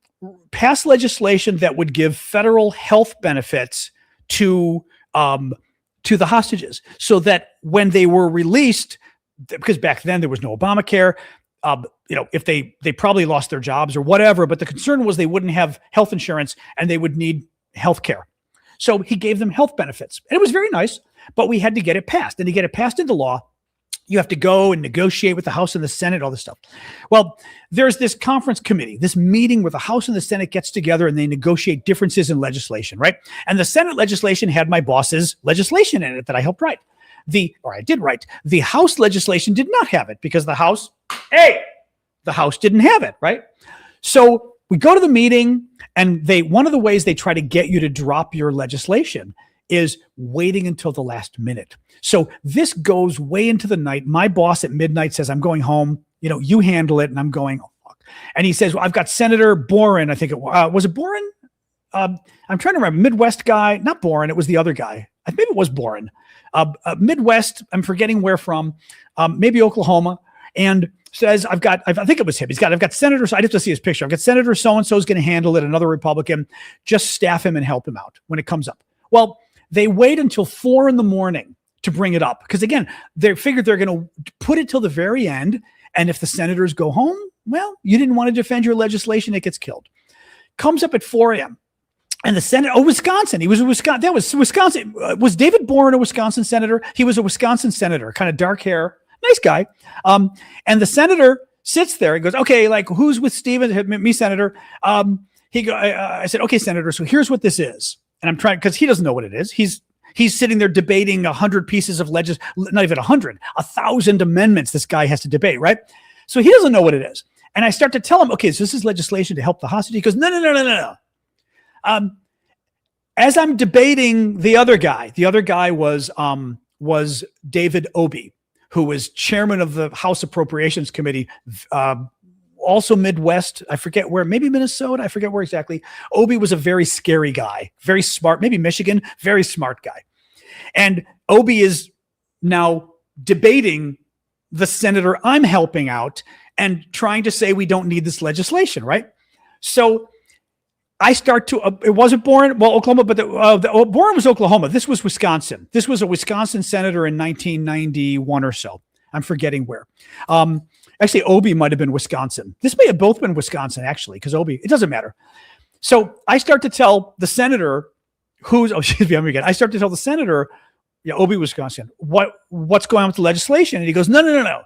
pass legislation that would give federal health benefits to the hostages, so that when they were released, because back then there was no Obamacare, if they probably lost their jobs or whatever, but the concern was they wouldn't have health insurance and they would need health care. So he gave them health benefits. And it was very nice, but we had to get it passed. And to get it passed into law, you have to go and negotiate with the House and the Senate, all this stuff. Well, there's this conference committee, this meeting where the House and the Senate gets together and they negotiate differences in legislation, right? And the Senate legislation had my boss's legislation in it that I helped write. I did write. The House legislation did not have it because the House didn't have it, right? So we go to the meeting, and one of the ways they try to get you to drop your legislation is waiting until the last minute. So this goes way into the night. My boss at midnight says, I'm going home. You handle it. And I'm going, oh, fuck. And he says, well, I've got Senator Boren. I think was it Boren? I'm trying to remember. Midwest guy, not Boren. It was the other guy. Maybe it was Boren. Midwest, I'm forgetting where from, maybe Oklahoma. And says, I think it was him. I've got Senator, so I'd have to see his picture. I've got Senator so-and-so is going to handle it, another Republican. Just staff him and help him out when it comes up. Well, they wait until 4 a.m. to bring it up. Because again, they figured they're going to put it till the very end. And if the senators go home, well, you didn't want to defend your legislation, it gets killed. Comes up at 4 a.m. And the Senate, Wisconsin. He was a Wisconsin. That was Wisconsin. Was David Boren a Wisconsin senator? He was a Wisconsin senator, kind of dark hair. Nice guy. And the senator sits there and goes, okay, like, who's with Steven? Me, Senator. I said, okay, Senator, so here's what this is. And I'm trying, because he doesn't know what it is. He's sitting there debating 100 pieces of not even 100, 1,000 amendments this guy has to debate, right? So he doesn't know what it is. And I start to tell him, okay, so this is legislation to help the hostage. He goes, no. As I'm debating the other guy was David Obey, who was chairman of the House Appropriations Committee, also Midwest. I forget where, maybe Minnesota. I forget where exactly. Obey was a very scary guy, very smart, maybe Michigan, very smart guy. And Obey is now debating the senator I'm helping out and trying to say we don't need this legislation, right? So I start to, it wasn't Boren, well, Oklahoma, but Boren was Oklahoma. This was Wisconsin. This was a Wisconsin senator in 1991 or so. I'm forgetting where. Actually, Obey might have been Wisconsin. This may have both been Wisconsin, actually, because Obey, it doesn't matter. So I start to tell the senator I start to tell the senator, Obey, Wisconsin, what's going on with the legislation? And he goes, no.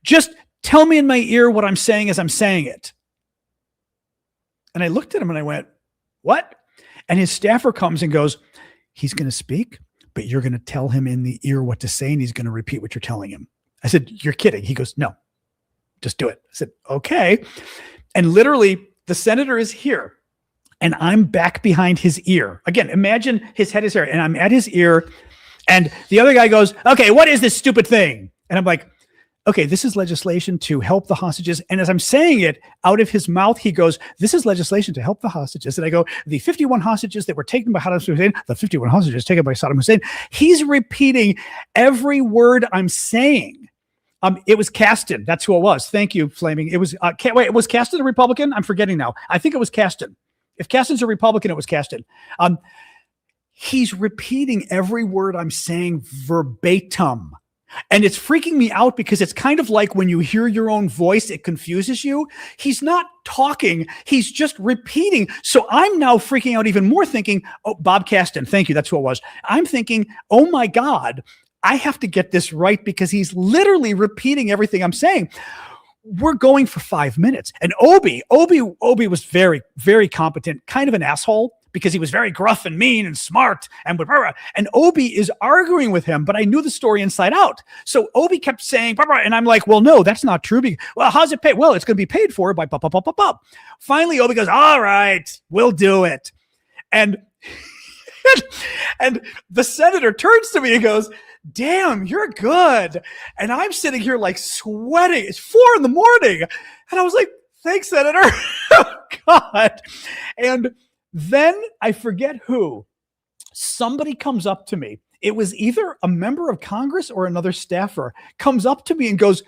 Just tell me in my ear what I'm saying as I'm saying it. And I looked at him and I went, what? And his staffer comes and goes, he's going to speak, but you're going to tell him in the ear what to say, and he's going to repeat what you're telling him. I said, you're kidding. He goes, no, just do it. I said, okay. And literally the senator is here and I'm back behind his ear. Again, imagine his head is here and I'm at his ear. And the other guy goes, okay, what is this stupid thing? And I'm like, okay, this is legislation to help the hostages. And as I'm saying it out of his mouth, he goes, this is legislation to help the hostages. And I go, the 51 hostages that were taken by Saddam Hussein, the 51 hostages taken by Saddam Hussein. He's repeating every word I'm saying. It was Kasten. That's who it was. Thank you, Flaming. It was, wait, was Kasten a Republican? I'm forgetting now. I think it was Kasten. If Kasten's a Republican, it was Kasten. He's repeating every word I'm saying verbatim. And it's freaking me out because it's kind of like when you hear your own voice, it confuses you. He's not talking. He's just repeating. So I'm now freaking out even more thinking, oh, Bob Kasten, thank you. That's who it was. I'm thinking, oh my God, I have to get this right because he's literally repeating everything I'm saying. We're going for 5 minutes. And Obey was very, very competent, kind of an asshole, because he was very gruff and mean and smart and Obey is arguing with him, but I knew the story inside out. So Obey kept saying, and I'm like, well, no, that's not true. Well, how's it paid? Well, it's going to be paid for by Finally, Obey goes, all right, we'll do it. And and the senator turns to me and goes, damn, you're good. And I'm sitting here like sweating. It's 4 a.m. And I was like, thanks, Senator. Oh, God. And then I forget who, somebody comes up to me. It was either a member of Congress or another staffer comes up to me and goes,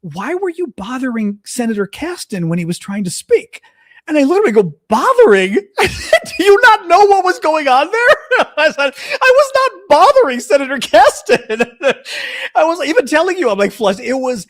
why were you bothering Senator Kasten when he was trying to speak? And I literally go, bothering? Do you not know what was going on there? I said, I was not bothering Senator Gaston. I was even telling you, I'm like, flushed. It was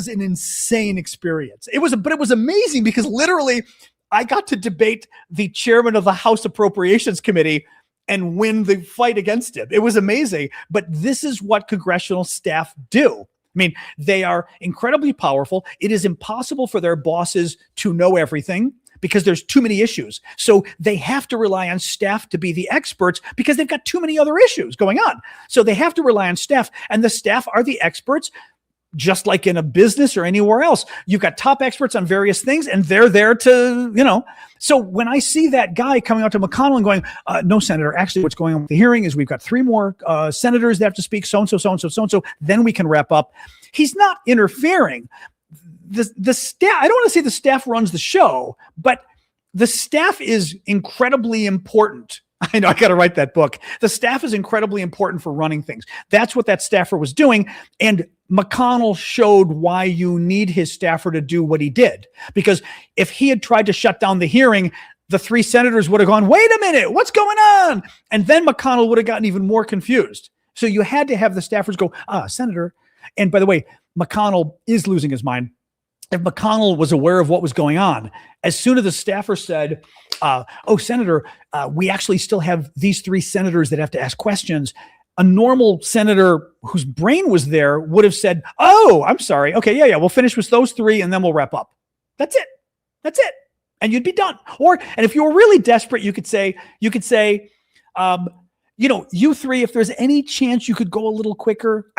an insane experience. But it was amazing because literally I got to debate the chairman of the House Appropriations Committee and win the fight against him. It was amazing. But this is what congressional staff do. I mean, they are incredibly powerful. It is impossible for their bosses to know everything, because there's too many issues. So they have to rely on staff to be the experts because they've got too many other issues going on. So they have to rely on staff, and the staff are the experts, just like in a business or anywhere else. You've got top experts on various things, and they're there to, So when I see that guy coming out to McConnell and going, no, Senator, actually what's going on with the hearing is we've got 3 more senators that have to speak, so-and-so, so-and-so, so-and-so, then we can wrap up. He's not interfering. The staff, I don't want to say the staff runs the show, but the staff is incredibly important. I know I got to write that book. The staff is incredibly important for running things. That's what that staffer was doing. And McConnell showed why you need his staffer to do what he did. Because if he had tried to shut down the hearing, the 3 senators would have gone, wait a minute, what's going on? And then McConnell would have gotten even more confused. So you had to have the staffers go, Senator. And by the way, McConnell is losing his mind. If McConnell was aware of what was going on, as soon as the staffer said, Senator, we actually still have these 3 senators that have to ask questions, a normal senator whose brain was there would have said, I'm sorry. Okay, yeah, we'll finish with those 3 and then we'll wrap up. That's it. And you'd be done. And if you were really desperate, you could say, you 3, if there's any chance you could go a little quicker,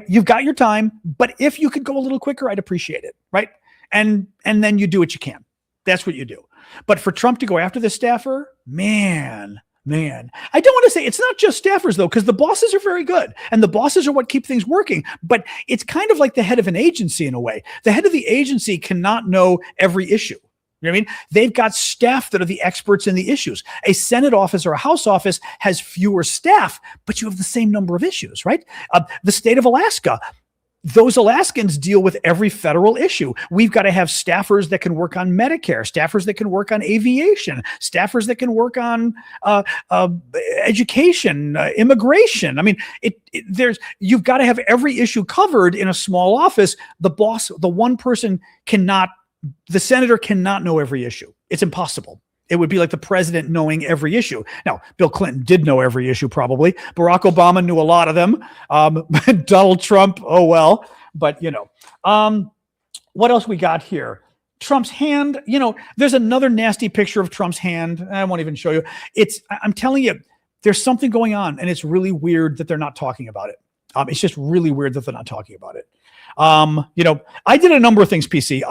you've got your time, but if you could go a little quicker, I'd appreciate it, right? And then you do what you can. That's what you do. But for Trump to go after the staffer, man, I don't want to say it's not just staffers though, because the bosses are very good and the bosses are what keep things working. But it's kind of like the head of an agency in a way. The head of the agency cannot know every issue. You know what I mean? They've got staff that are the experts in the issues. A Senate office or a House office has fewer staff, but you have the same number of issues, right? The state of Alaska, those Alaskans deal with every federal issue. We've got to have staffers that can work on Medicare, staffers that can work on aviation, staffers that can work on education, immigration. I mean, you've got to have every issue covered in a small office. The senator cannot know every issue. It's impossible. It would be like the president knowing every issue. Now, Bill Clinton did know every issue, probably. Barack Obama knew a lot of them. Donald Trump, oh well. But, what else we got here? Trump's hand, there's another nasty picture of Trump's hand. I won't even show you. I'm telling you, there's something going on, and it's really weird that they're not talking about it. It's just really weird that they're not talking about it. I did a number of things, PC.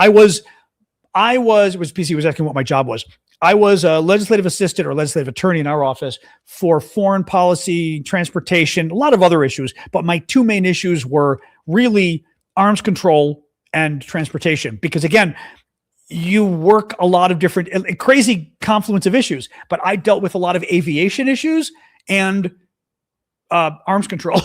PC was asking what my job was. I was a legislative assistant or legislative attorney in our office for foreign policy, transportation, a lot of other issues. But my 2 main issues were really arms control and transportation. Because again, you work a lot of different crazy confluence of issues. But I dealt with a lot of aviation issues and arms control.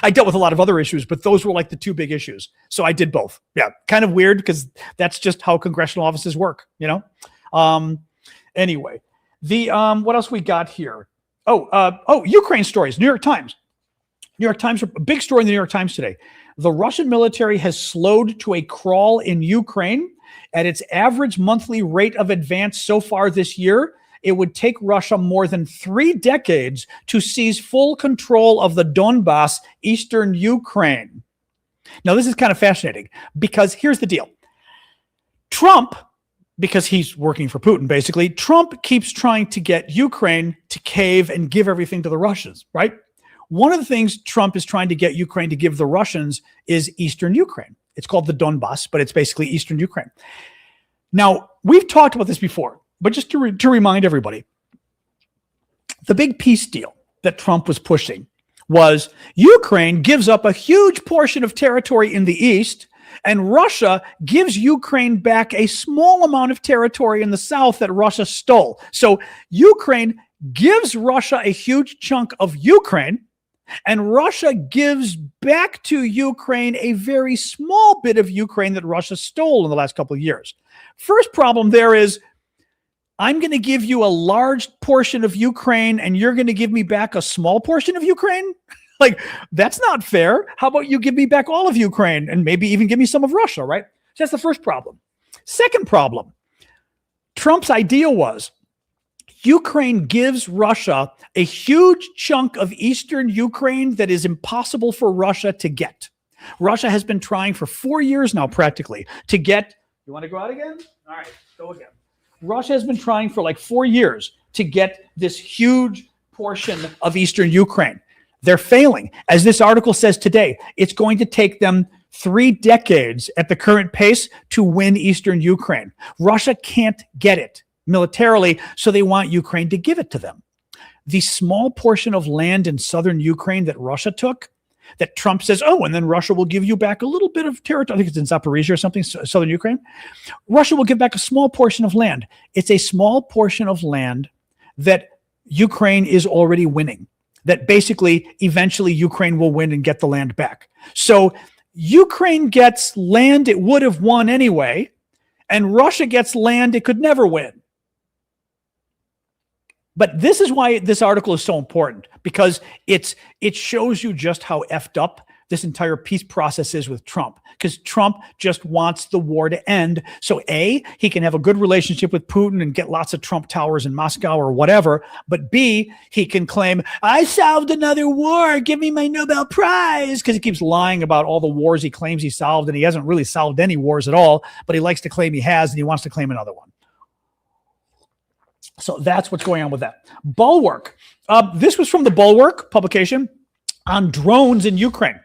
I dealt with a lot of other issues, but those were like the 2 big issues. So I did both. Yeah. Kind of weird because that's just how congressional offices work, Anyway, what else we got here? Ukraine stories, New York Times. New York Times, a big story in the New York Times today. The Russian military has slowed to a crawl in Ukraine at its average monthly rate of advance so far this year. It would take Russia more than 3 decades to seize full control of the Donbas, eastern Ukraine. Now, this is kind of fascinating because here's the deal. Trump, because he's working for Putin, basically, Trump keeps trying to get Ukraine to cave and give everything to the Russians, right? One of the things Trump is trying to get Ukraine to give the Russians is eastern Ukraine. It's called the Donbas, but it's basically eastern Ukraine. Now, we've talked about this before. But just to remind everybody, the big peace deal that Trump was pushing was Ukraine gives up a huge portion of territory in the east, and Russia gives Ukraine back a small amount of territory in the south that Russia stole. So Ukraine gives Russia a huge chunk of Ukraine, and Russia gives back to Ukraine a very small bit of Ukraine that Russia stole in the last couple of years. First problem there is I'm going to give you a large portion of Ukraine and you're going to give me back a small portion of Ukraine? Like, that's not fair. How about you give me back all of Ukraine and maybe even give me some of Russia, right? So that's the first problem. Second problem, Trump's idea was Ukraine gives Russia a huge chunk of eastern Ukraine that is impossible for Russia to get. Russia has been trying for 4 years now, practically, to get. You want to go out again? All right, go again. Russia has been trying for like 4 years to get this huge portion of eastern Ukraine. They're failing. As this article says today, it's going to take them 3 decades at the current pace to win eastern Ukraine. Russia can't get it militarily, so they want Ukraine to give it to them. The small portion of land in southern Ukraine that Russia took, that Trump says, oh, and then Russia will give you back a little bit of territory. I think it's in Zaporizhia or something, southern Ukraine. Russia will give back a small portion of land. It's a small portion of land that Ukraine is already winning, that basically eventually Ukraine will win and get the land back. So Ukraine gets land it would have won anyway, and Russia gets land it could never win. But this is why this article is so important, because it shows you just how effed up this entire peace process is with Trump, because Trump just wants the war to end. So A, he can have a good relationship with Putin and get lots of Trump towers in Moscow or whatever. But B, he can claim, I solved another war. Give me my Nobel Prize. Because he keeps lying about all the wars he claims he solved. And he hasn't really solved any wars at all, but he likes to claim he has, and he wants to claim another one. So that's what's going on with that. Bulwark. This was from the Bulwark publication on drones in Ukraine.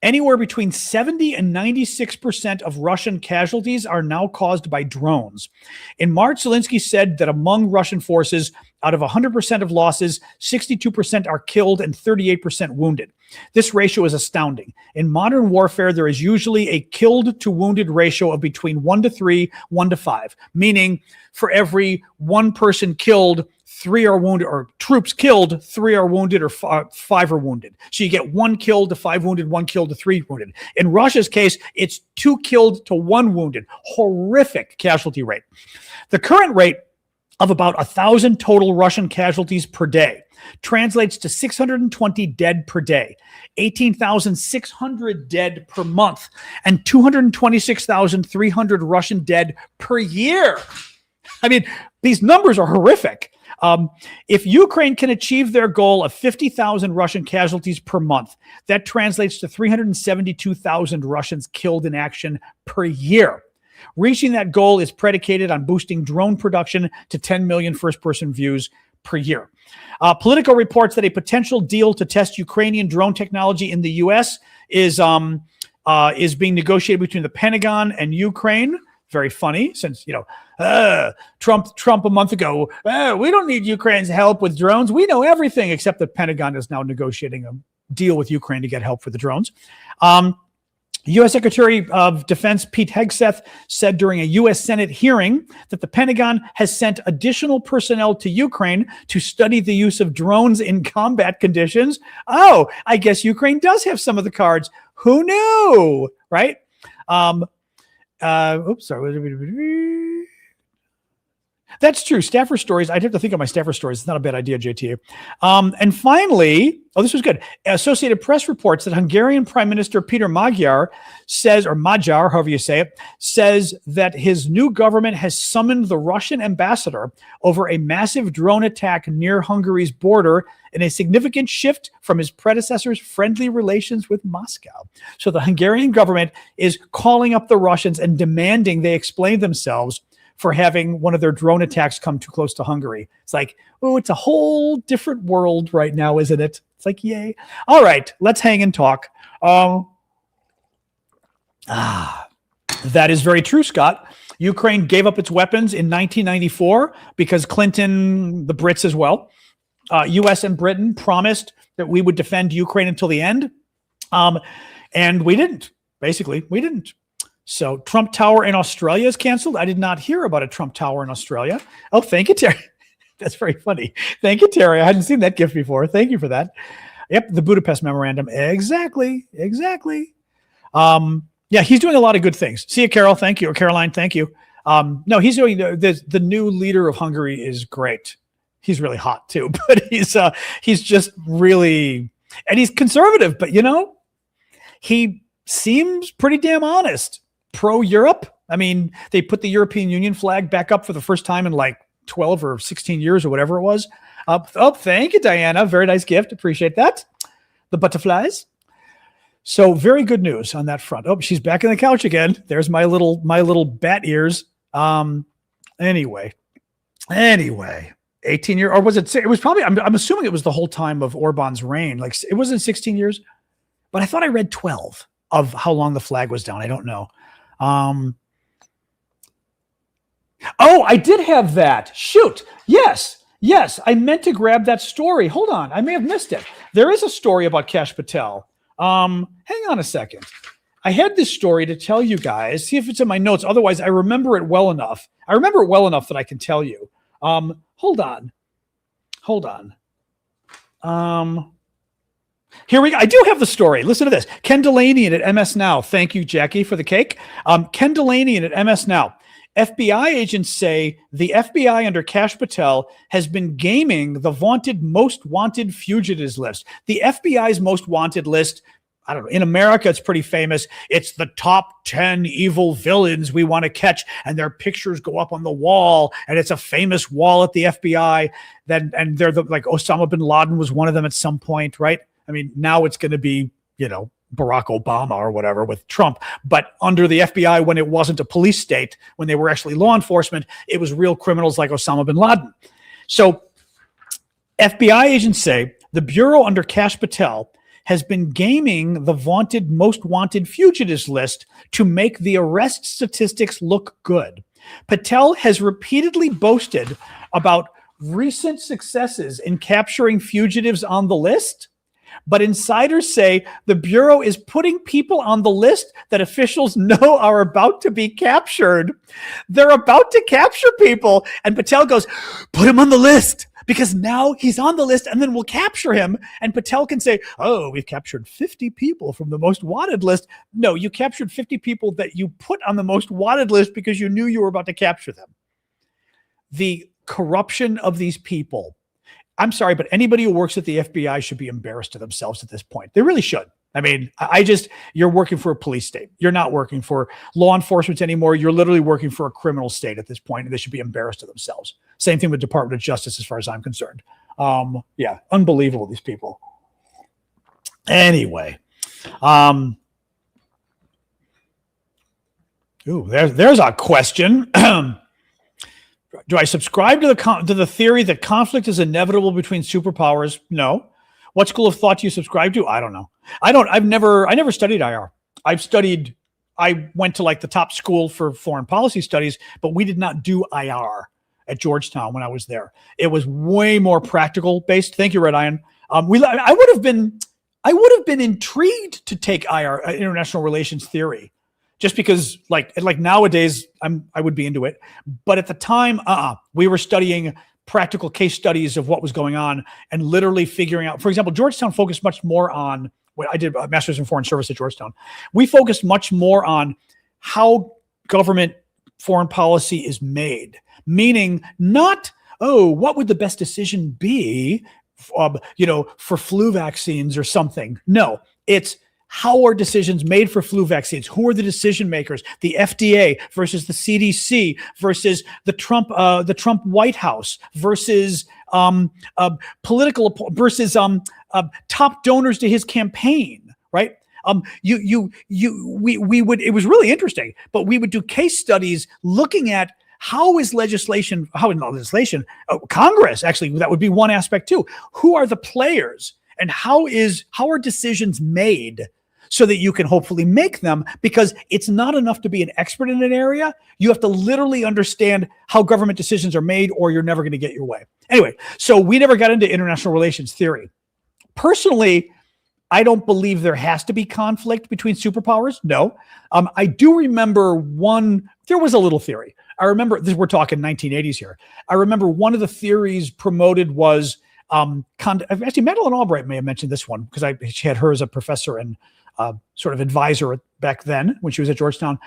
Anywhere between 70 and 96% of Russian casualties are now caused by drones. In March, Zelensky said that among Russian forces, out of 100% of losses, 62% are killed and 38% wounded. This ratio is astounding. In modern warfare, there is usually a killed to wounded ratio of between 1 to 3, 1 to 5, meaning for every one person killed, 3 are wounded, or troops killed, 3 are wounded, or 5 are wounded. So you get 1 killed to 5 wounded, 1 killed to 3 wounded. In Russia's case, it's 2 killed to 1 wounded. Horrific casualty rate. The current rate of about 1,000 total Russian casualties per day translates to 620 dead per day, 18,600 dead per month, and 226,300 Russian dead per year. I mean, these numbers are horrific. If Ukraine can achieve their goal of 50,000 Russian casualties per month, that translates to 372,000 Russians killed in action per year. Reaching that goal is predicated on boosting drone production to 10 million first-person views per year. Politico reports that a potential deal to test Ukrainian drone technology in the U.S. is being negotiated between the Pentagon and Ukraine. Very funny, since, Trump a month ago, we don't need Ukraine's help with drones. We know everything, except the Pentagon is now negotiating a deal with Ukraine to get help for the drones. U.S. Secretary of Defense Pete Hegseth said during a U.S. Senate hearing that the Pentagon has sent additional personnel to Ukraine to study the use of drones in combat conditions. Oh, I guess Ukraine does have some of the cards. Who knew, right? That's true. Staffer stories. I'd have to think of my staffer stories. It's not a bad idea, JT. And finally, this was good. Associated Press reports that Hungarian Prime Minister Peter Magyar says, or Magyar, however you say it, says that his new government has summoned the Russian ambassador over a massive drone attack near Hungary's border in a significant shift from his predecessor's friendly relations with Moscow. So the Hungarian government is calling up the Russians and demanding they explain themselves for having one of their drone attacks come too close to Hungary. It's like, oh, it's a whole different world right now, isn't it? It's like, yay. All right, let's hang and talk. That is very true, Scott. Ukraine gave up its weapons in 1994 because Clinton, the Brits as well, U.S. and Britain promised that we would defend Ukraine until the end. And we didn't. Basically, we didn't. So Trump Tower in Australia is canceled. I did not hear about a Trump Tower in Australia. Oh, thank you, Terry. That's very funny. Thank you, Terry. I hadn't seen that gift before. Thank you for that. Yep, the Budapest Memorandum. Exactly. Yeah, he's doing a lot of good things. See you, Carol. Thank you. Or Caroline, thank you. No, he's doing the new leader of Hungary is great. He's really hot too, but he's just really, and he's conservative, but he seems pretty damn honest. Pro-Europe. I mean, they put the European Union flag back up for the first time in like 12 or 16 years or whatever it was. Thank you, Diana. Very nice gift. Appreciate that. The butterflies. So very good news on that front. Oh, she's back on the couch again. There's my little bat ears. Anyway, 18 years, or was it? It was probably. I'm assuming it was the whole time of Orban's reign. Like it wasn't 16 years, but I thought I read 12 of how long the flag was down. I don't know. Oh, I did have that. Shoot. Yes. I meant to grab that story. Hold on. I may have missed it. There is a story about Kash Patel. Hang on a second. I had this story to tell you guys. See if it's in my notes. Otherwise, I remember it well enough. I remember it well enough that I can tell you. Hold on. Here we go. I do have the story. Listen to this. Ken Delaney at MS Now. Thank you, Jackie, for the cake. Ken Delaney at MS Now. FBI agents say the FBI under Kash Patel has been gaming the vaunted most wanted fugitives list. The FBI's most wanted list, I don't know, in America, it's pretty famous. It's the top 10 evil villains we want to catch, and their pictures go up on the wall, and it's a famous wall at the FBI. And they're like Osama bin Laden was one of them at some point, right? I mean, now it's going to be, Barack Obama or whatever with Trump. But under the FBI, when it wasn't a police state, when they were actually law enforcement, it was real criminals like Osama bin Laden. So FBI agents say the Bureau under Kash Patel has been gaming the vaunted most wanted fugitives list to make the arrest statistics look good. Patel has repeatedly boasted about recent successes in capturing fugitives on the list, but insiders say the Bureau is putting people on the list that officials know are about to be captured. They're about to capture people. And Patel goes, put him on the list, because now he's on the list and then we'll capture him. And Patel can say, oh, we've captured 50 people from the most wanted list. No, you captured 50 people that you put on the most wanted list because you knew you were about to capture them. The corruption of these people. I'm sorry, but anybody who works at the FBI should be embarrassed to themselves at this point. They really should. I mean, you're working for a police state. You're not working for law enforcement anymore. You're literally working for a criminal state at this point, and they should be embarrassed to themselves. Same thing with Department of Justice, as far as I'm concerned. Yeah, unbelievable, these people. Anyway, there's a question. Do I subscribe to the theory that conflict is inevitable between superpowers? No. What school of thought do you subscribe to? I don't know. I never studied IR. I went to like the top school for foreign policy studies, but we did not do IR at Georgetown when I was there. It was way more practical based. Thank you, Red Iron. I would have been intrigued to take IR, international relations theory, just because like nowadays I would be into it. But at the time, we were studying practical case studies of what was going on and literally figuring out, for example, Georgetown focused much more on what I did a master's in foreign service at Georgetown. We focused much more on how government foreign policy is made, meaning not, what would the best decision be, for flu vaccines or something. No, it's how are decisions made for flu vaccines? Who are the decision makers? The FDA versus the CDC versus the Trump White House versus political versus top donors to his campaign, right? We would, it was really interesting, but we would do case studies looking at Congress, actually, that would be one aspect too. Who are the players and how are decisions made so that you can hopefully make them? Because it's not enough to be an expert in an area. You have to literally understand how government decisions are made, or you're never going to get your way. Anyway, so we never got into international relations theory. Personally, I don't believe there has to be conflict between superpowers. No. I do remember there was a little theory. I remember, we're talking 1980s here. I remember one of the theories promoted was, actually Madeleine Albright may have mentioned this one because she had her as a professor and sort of advisor back then when she was at Georgetown.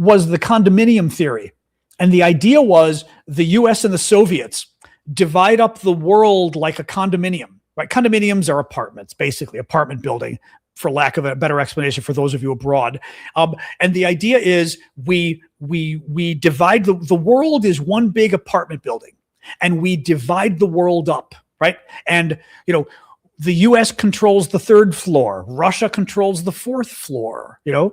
was the condominium theory. And the idea was the US and the Soviets divide up the world like a condominium, right? Condominiums are apartments, basically apartment building, for lack of a better explanation for those of you abroad. And the idea is we divide the world is one big apartment building, and we divide the world up, right? And, the U.S. controls the third floor. Russia controls the fourth floor. The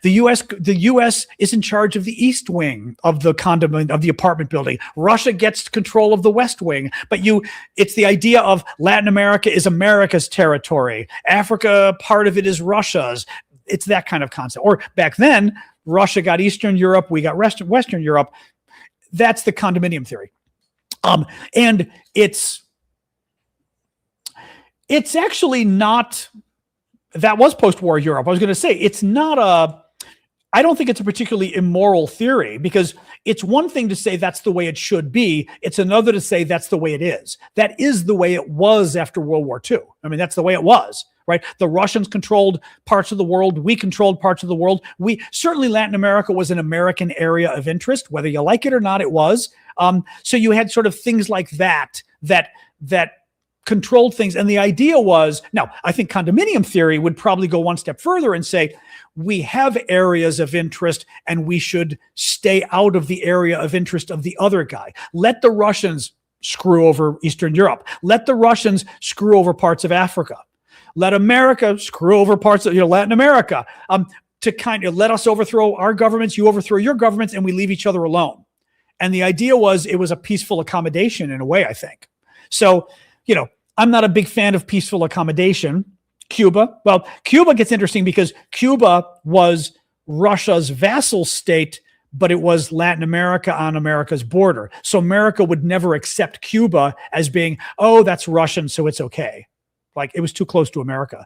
U.S. is in charge of the east wing of the apartment building. Russia gets control of the west wing. But it's the idea of Latin America is America's territory. Africa, part of it is Russia's. It's that kind of concept. Or back then, Russia got Eastern Europe. We got Western Europe. That's the condominium theory. And it's actually not, that was post-war Europe. I was going to say, I don't think it's a particularly immoral theory, because it's one thing to say that's the way it should be. It's another to say that's the way it is. That is the way it was after World War II. I mean, that's the way it was, right? The Russians controlled parts of the world. We controlled parts of the world. Certainly Latin America was an American area of interest, whether you like it or not, it was. So you had sort of things like that controlled things. And the idea was, now I think condominium theory would probably go one step further and say, we have areas of interest and we should stay out of the area of interest of the other guy. Let the Russians screw over Eastern Europe. Let the Russians screw over parts of Africa. Let America screw over parts of Latin America, to kind of let us overthrow our governments, you overthrow your governments, and we leave each other alone. And the idea was it was a peaceful accommodation in a way, I think. So, I'm not a big fan of peaceful accommodation. Cuba gets interesting because Cuba was Russia's vassal state, but it was Latin America on America's border. So America would never accept Cuba as being, oh, that's Russian, so it's okay. Like, it was too close to America.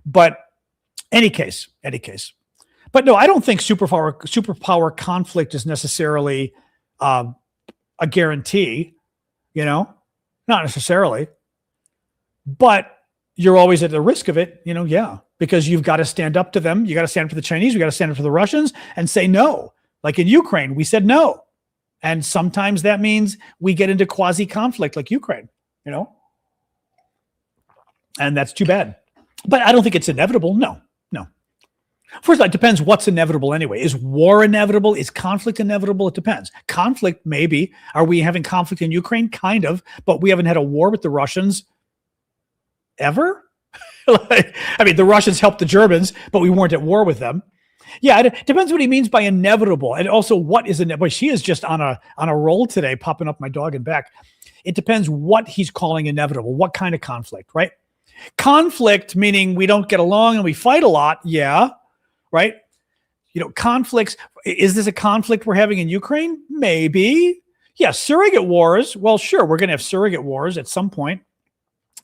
But any case. But no, I don't think superpower conflict is necessarily a guarantee, not necessarily, but you're always at the risk of it, because you've got to stand up to them. You got to stand up to the Chinese. You got to stand up to the Russians and say no. Like in Ukraine, we said no. And sometimes that means we get into quasi conflict like Ukraine, and that's too bad. But I don't think it's inevitable. No. First of all, it depends what's inevitable anyway. Is war inevitable? Is conflict inevitable? It depends. Conflict, maybe. Are we having conflict in Ukraine? Kind of. But we haven't had a war with the Russians ever? The Russians helped the Germans, but we weren't at war with them. Yeah, it depends what he means by inevitable. And also, what is inevitable? She is just on a roll today, popping up my dog and back. It depends what he's calling inevitable. What kind of conflict, right? Conflict, meaning we don't get along and we fight a lot. Yeah. Right? Conflicts. Is this a conflict we're having in Ukraine? Maybe. Yeah. Surrogate wars. Well, sure. We're going to have surrogate wars at some point.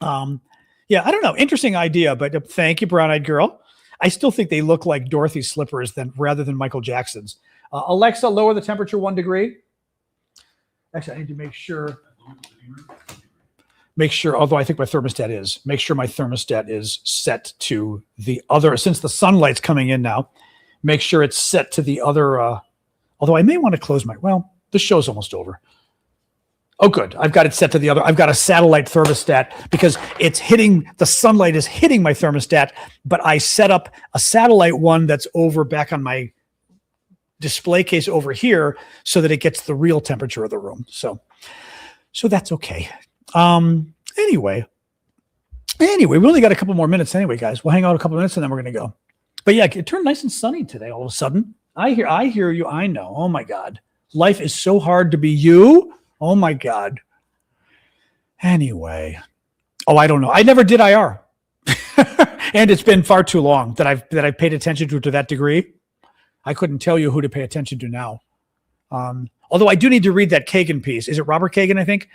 Yeah. I don't know. Interesting idea, but thank you, brown-eyed girl. I still think they look like Dorothy's slippers rather than Michael Jackson's. Alexa, lower the temperature 1 degree. Actually, I need to make sure, although I think my thermostat is, make sure my thermostat is set to the other, since the sunlight's coming in now, make sure it's set to the other, although I may want to close the show's almost over. Oh, good. I've got it set to the other. I've got a satellite thermostat because the sunlight is hitting my thermostat, but I set up a satellite one that's over back on my display case over here so that it gets the real temperature of the room. So that's okay. Anyway, we only got a couple more minutes anyway, guys. We'll hang out a couple minutes and then we're going to go. But yeah, it turned nice and sunny today all of a sudden. I hear you. I know. Oh my God. Life is so hard to be you. Oh my God. Anyway. Oh, I don't know. I never did IR. And it's been far too long that I've paid attention to that degree. I couldn't tell you who to pay attention to now. Although I do need to read that Kagan piece. Is it Robert Kagan, I think?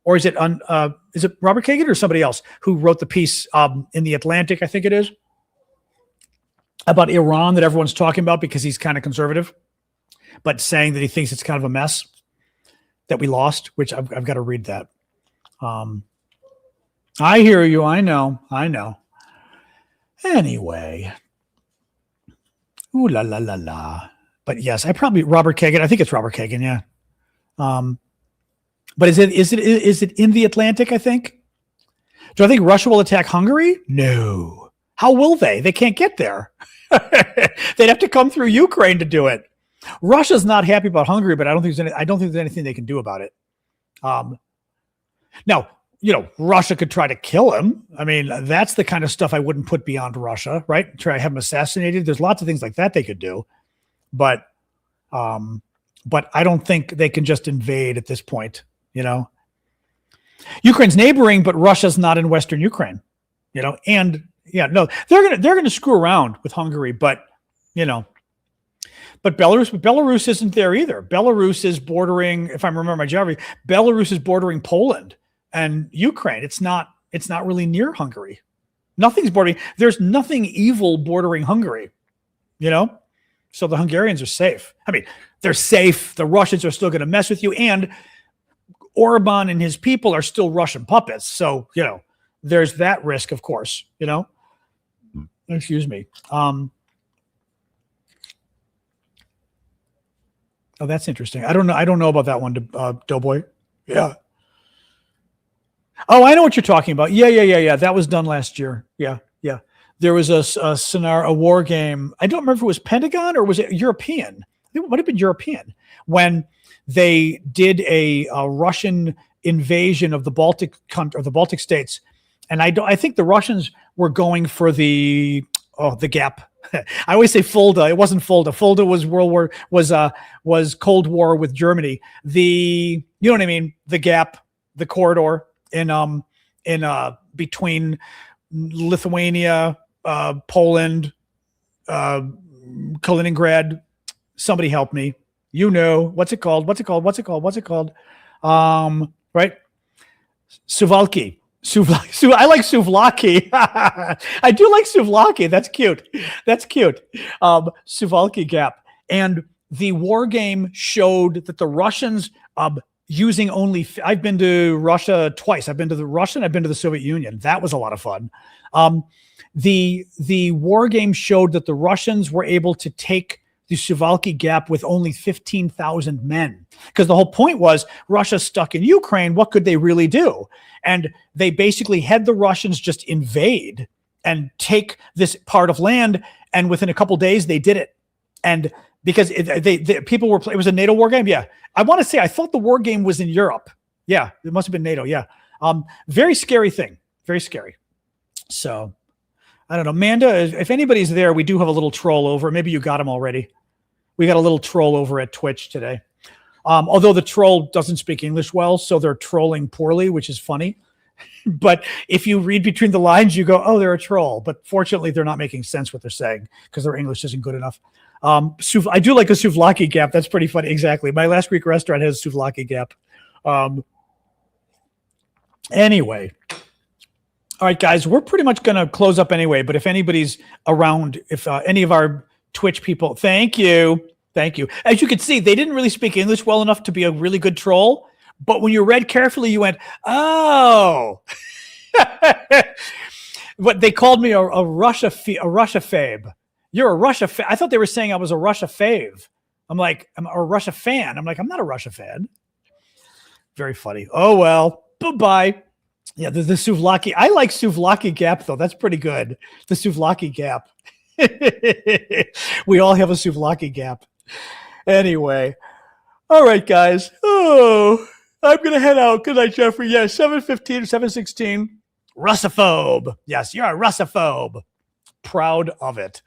Or is it Robert Kagan or somebody else who wrote the piece in the Atlantic, I think it is, about Iran that everyone's talking about because he's kind of conservative, but saying that he thinks it's kind of a mess that we lost, which I've got to read that. I hear you. I know. Anyway, Ooh la la la la. But yes, Robert Kagan. I think it's Robert Kagan. Yeah. But is it in the Atlantic? I think. Do I think Russia will attack Hungary? No. How will they? They can't get there. They'd have to come through Ukraine to do it. Russia's not happy about Hungary, but I don't think there's anything they can do about it. Now, Russia could try to kill him. I mean, that's the kind of stuff I wouldn't put beyond Russia, right? Try to have him assassinated. There's lots of things like that they could do, but I don't think they can just invade at this point. Ukraine's neighboring, but Russia's not in Western Ukraine. And yeah, no, they're gonna screw around with Hungary, but Belarus isn't there either. Belarus is bordering, if I remember my geography, Belarus is bordering Poland and Ukraine. It's not really near Hungary. Nothing's bordering. There's nothing evil bordering Hungary, so the Hungarians are safe. I mean, they're safe. The Russians are still going to mess with you, and Orban and his people are still Russian puppets. So, there's that risk, of course, Excuse me. Oh, that's interesting. I don't know about that one, Doughboy. Yeah. Oh, I know what you're talking about. Yeah. That was done last year. Yeah. There was a scenario, a war game. I don't remember if it was Pentagon or was it European. I think it might have been European when they did a Russian invasion of the Baltic states, and I think the Russians were going for the gap. I always say Fulda. It wasn't Fulda. Fulda was was Cold War with Germany. You know what I mean? The gap, the corridor in between Lithuania, Poland, Kaliningrad. Somebody help me. What's it called? Right? Suwalki. I like Souvlaki. I do like Souvlaki. That's cute. Suwalki Gap. And the war game showed that the Russians using only, I've been to Russia twice. I've been to the Russian, I've been to the Soviet Union. That was a lot of fun. The war game showed that the Russians were able to take the Suwalki Gap with only 15,000 men. Because the whole point was Russia's stuck in Ukraine. What could they really do? And they basically had the Russians just invade and take this part of land. And within a couple days, they did it. And because people were playing, it was a NATO war game. Yeah. I want to say, I thought the war game was in Europe. Yeah. It must have been NATO. Yeah. Very scary thing. Very scary. So I don't know. Amanda, if anybody's there, we do have a little troll over. Maybe you got him already. We got a little troll over at Twitch today. Although the troll doesn't speak English well, so they're trolling poorly, which is funny. But if you read between the lines, you go, oh, they're a troll. But fortunately, they're not making sense what they're saying because their English isn't good enough. I do like a Souvlaki Gap. That's pretty funny. Exactly. My last Greek restaurant has Souvlaki Gap. Anyway. All right, guys, we're pretty much going to close up anyway. But if anybody's around, if any of our Twitch people, thank you. As you can see, they didn't really speak English well enough to be a really good troll. But when you read carefully, you went, oh. But they called me a Russia fabe. You're a Russia fan. I thought they were saying I was a Russia fave. I'm like, I'm a Russia fan. I'm like, I'm not a Russia fan. Very funny. Oh, well, bye-bye. Yeah, the Souvlaki. I like Souvlaki Gap, though. That's pretty good. The Souvlaki Gap. We all have a Souvlaki Gap. Anyway. All right, guys. Oh, I'm going to head out. Good night, Jeffrey. Yeah, 7:15, 7:16. Russophobe. Yes, you're a Russophobe. Proud of it.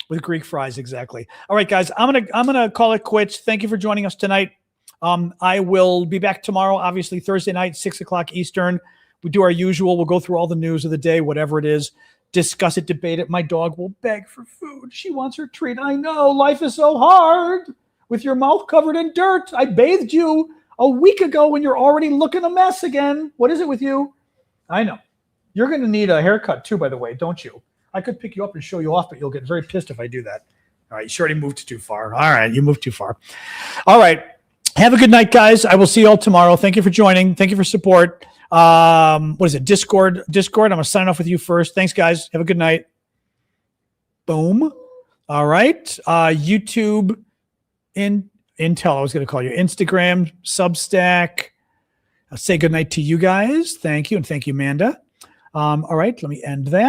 With Greek fries, exactly. All right, guys. I'm gonna call it quits. Thank you for joining us tonight. I will be back tomorrow, obviously Thursday night, 6:00 Eastern. We do our usual. We'll go through all the news of the day, whatever it is, discuss it, debate it. My dog will beg for food. She wants her treat. I know life is so hard with your mouth covered in dirt. I bathed you a week ago and you're already looking a mess again. What is it with you? I know. You're going to need a haircut too, by the way, don't you? I could pick you up and show you off, but you'll get very pissed if I do that. All right. You already moved too far. All right. You moved too far. All right. Have a good night, guys. I will see you all tomorrow. Thank you for joining. Thank you for support. What is it? Discord. I'm going to sign off with you first. Thanks, guys. Have a good night. Boom. All right. YouTube, Intel, I was going to call you. Instagram, Substack. I'll say goodnight to you guys. Thank you. And thank you, Amanda. All right. Let me end that.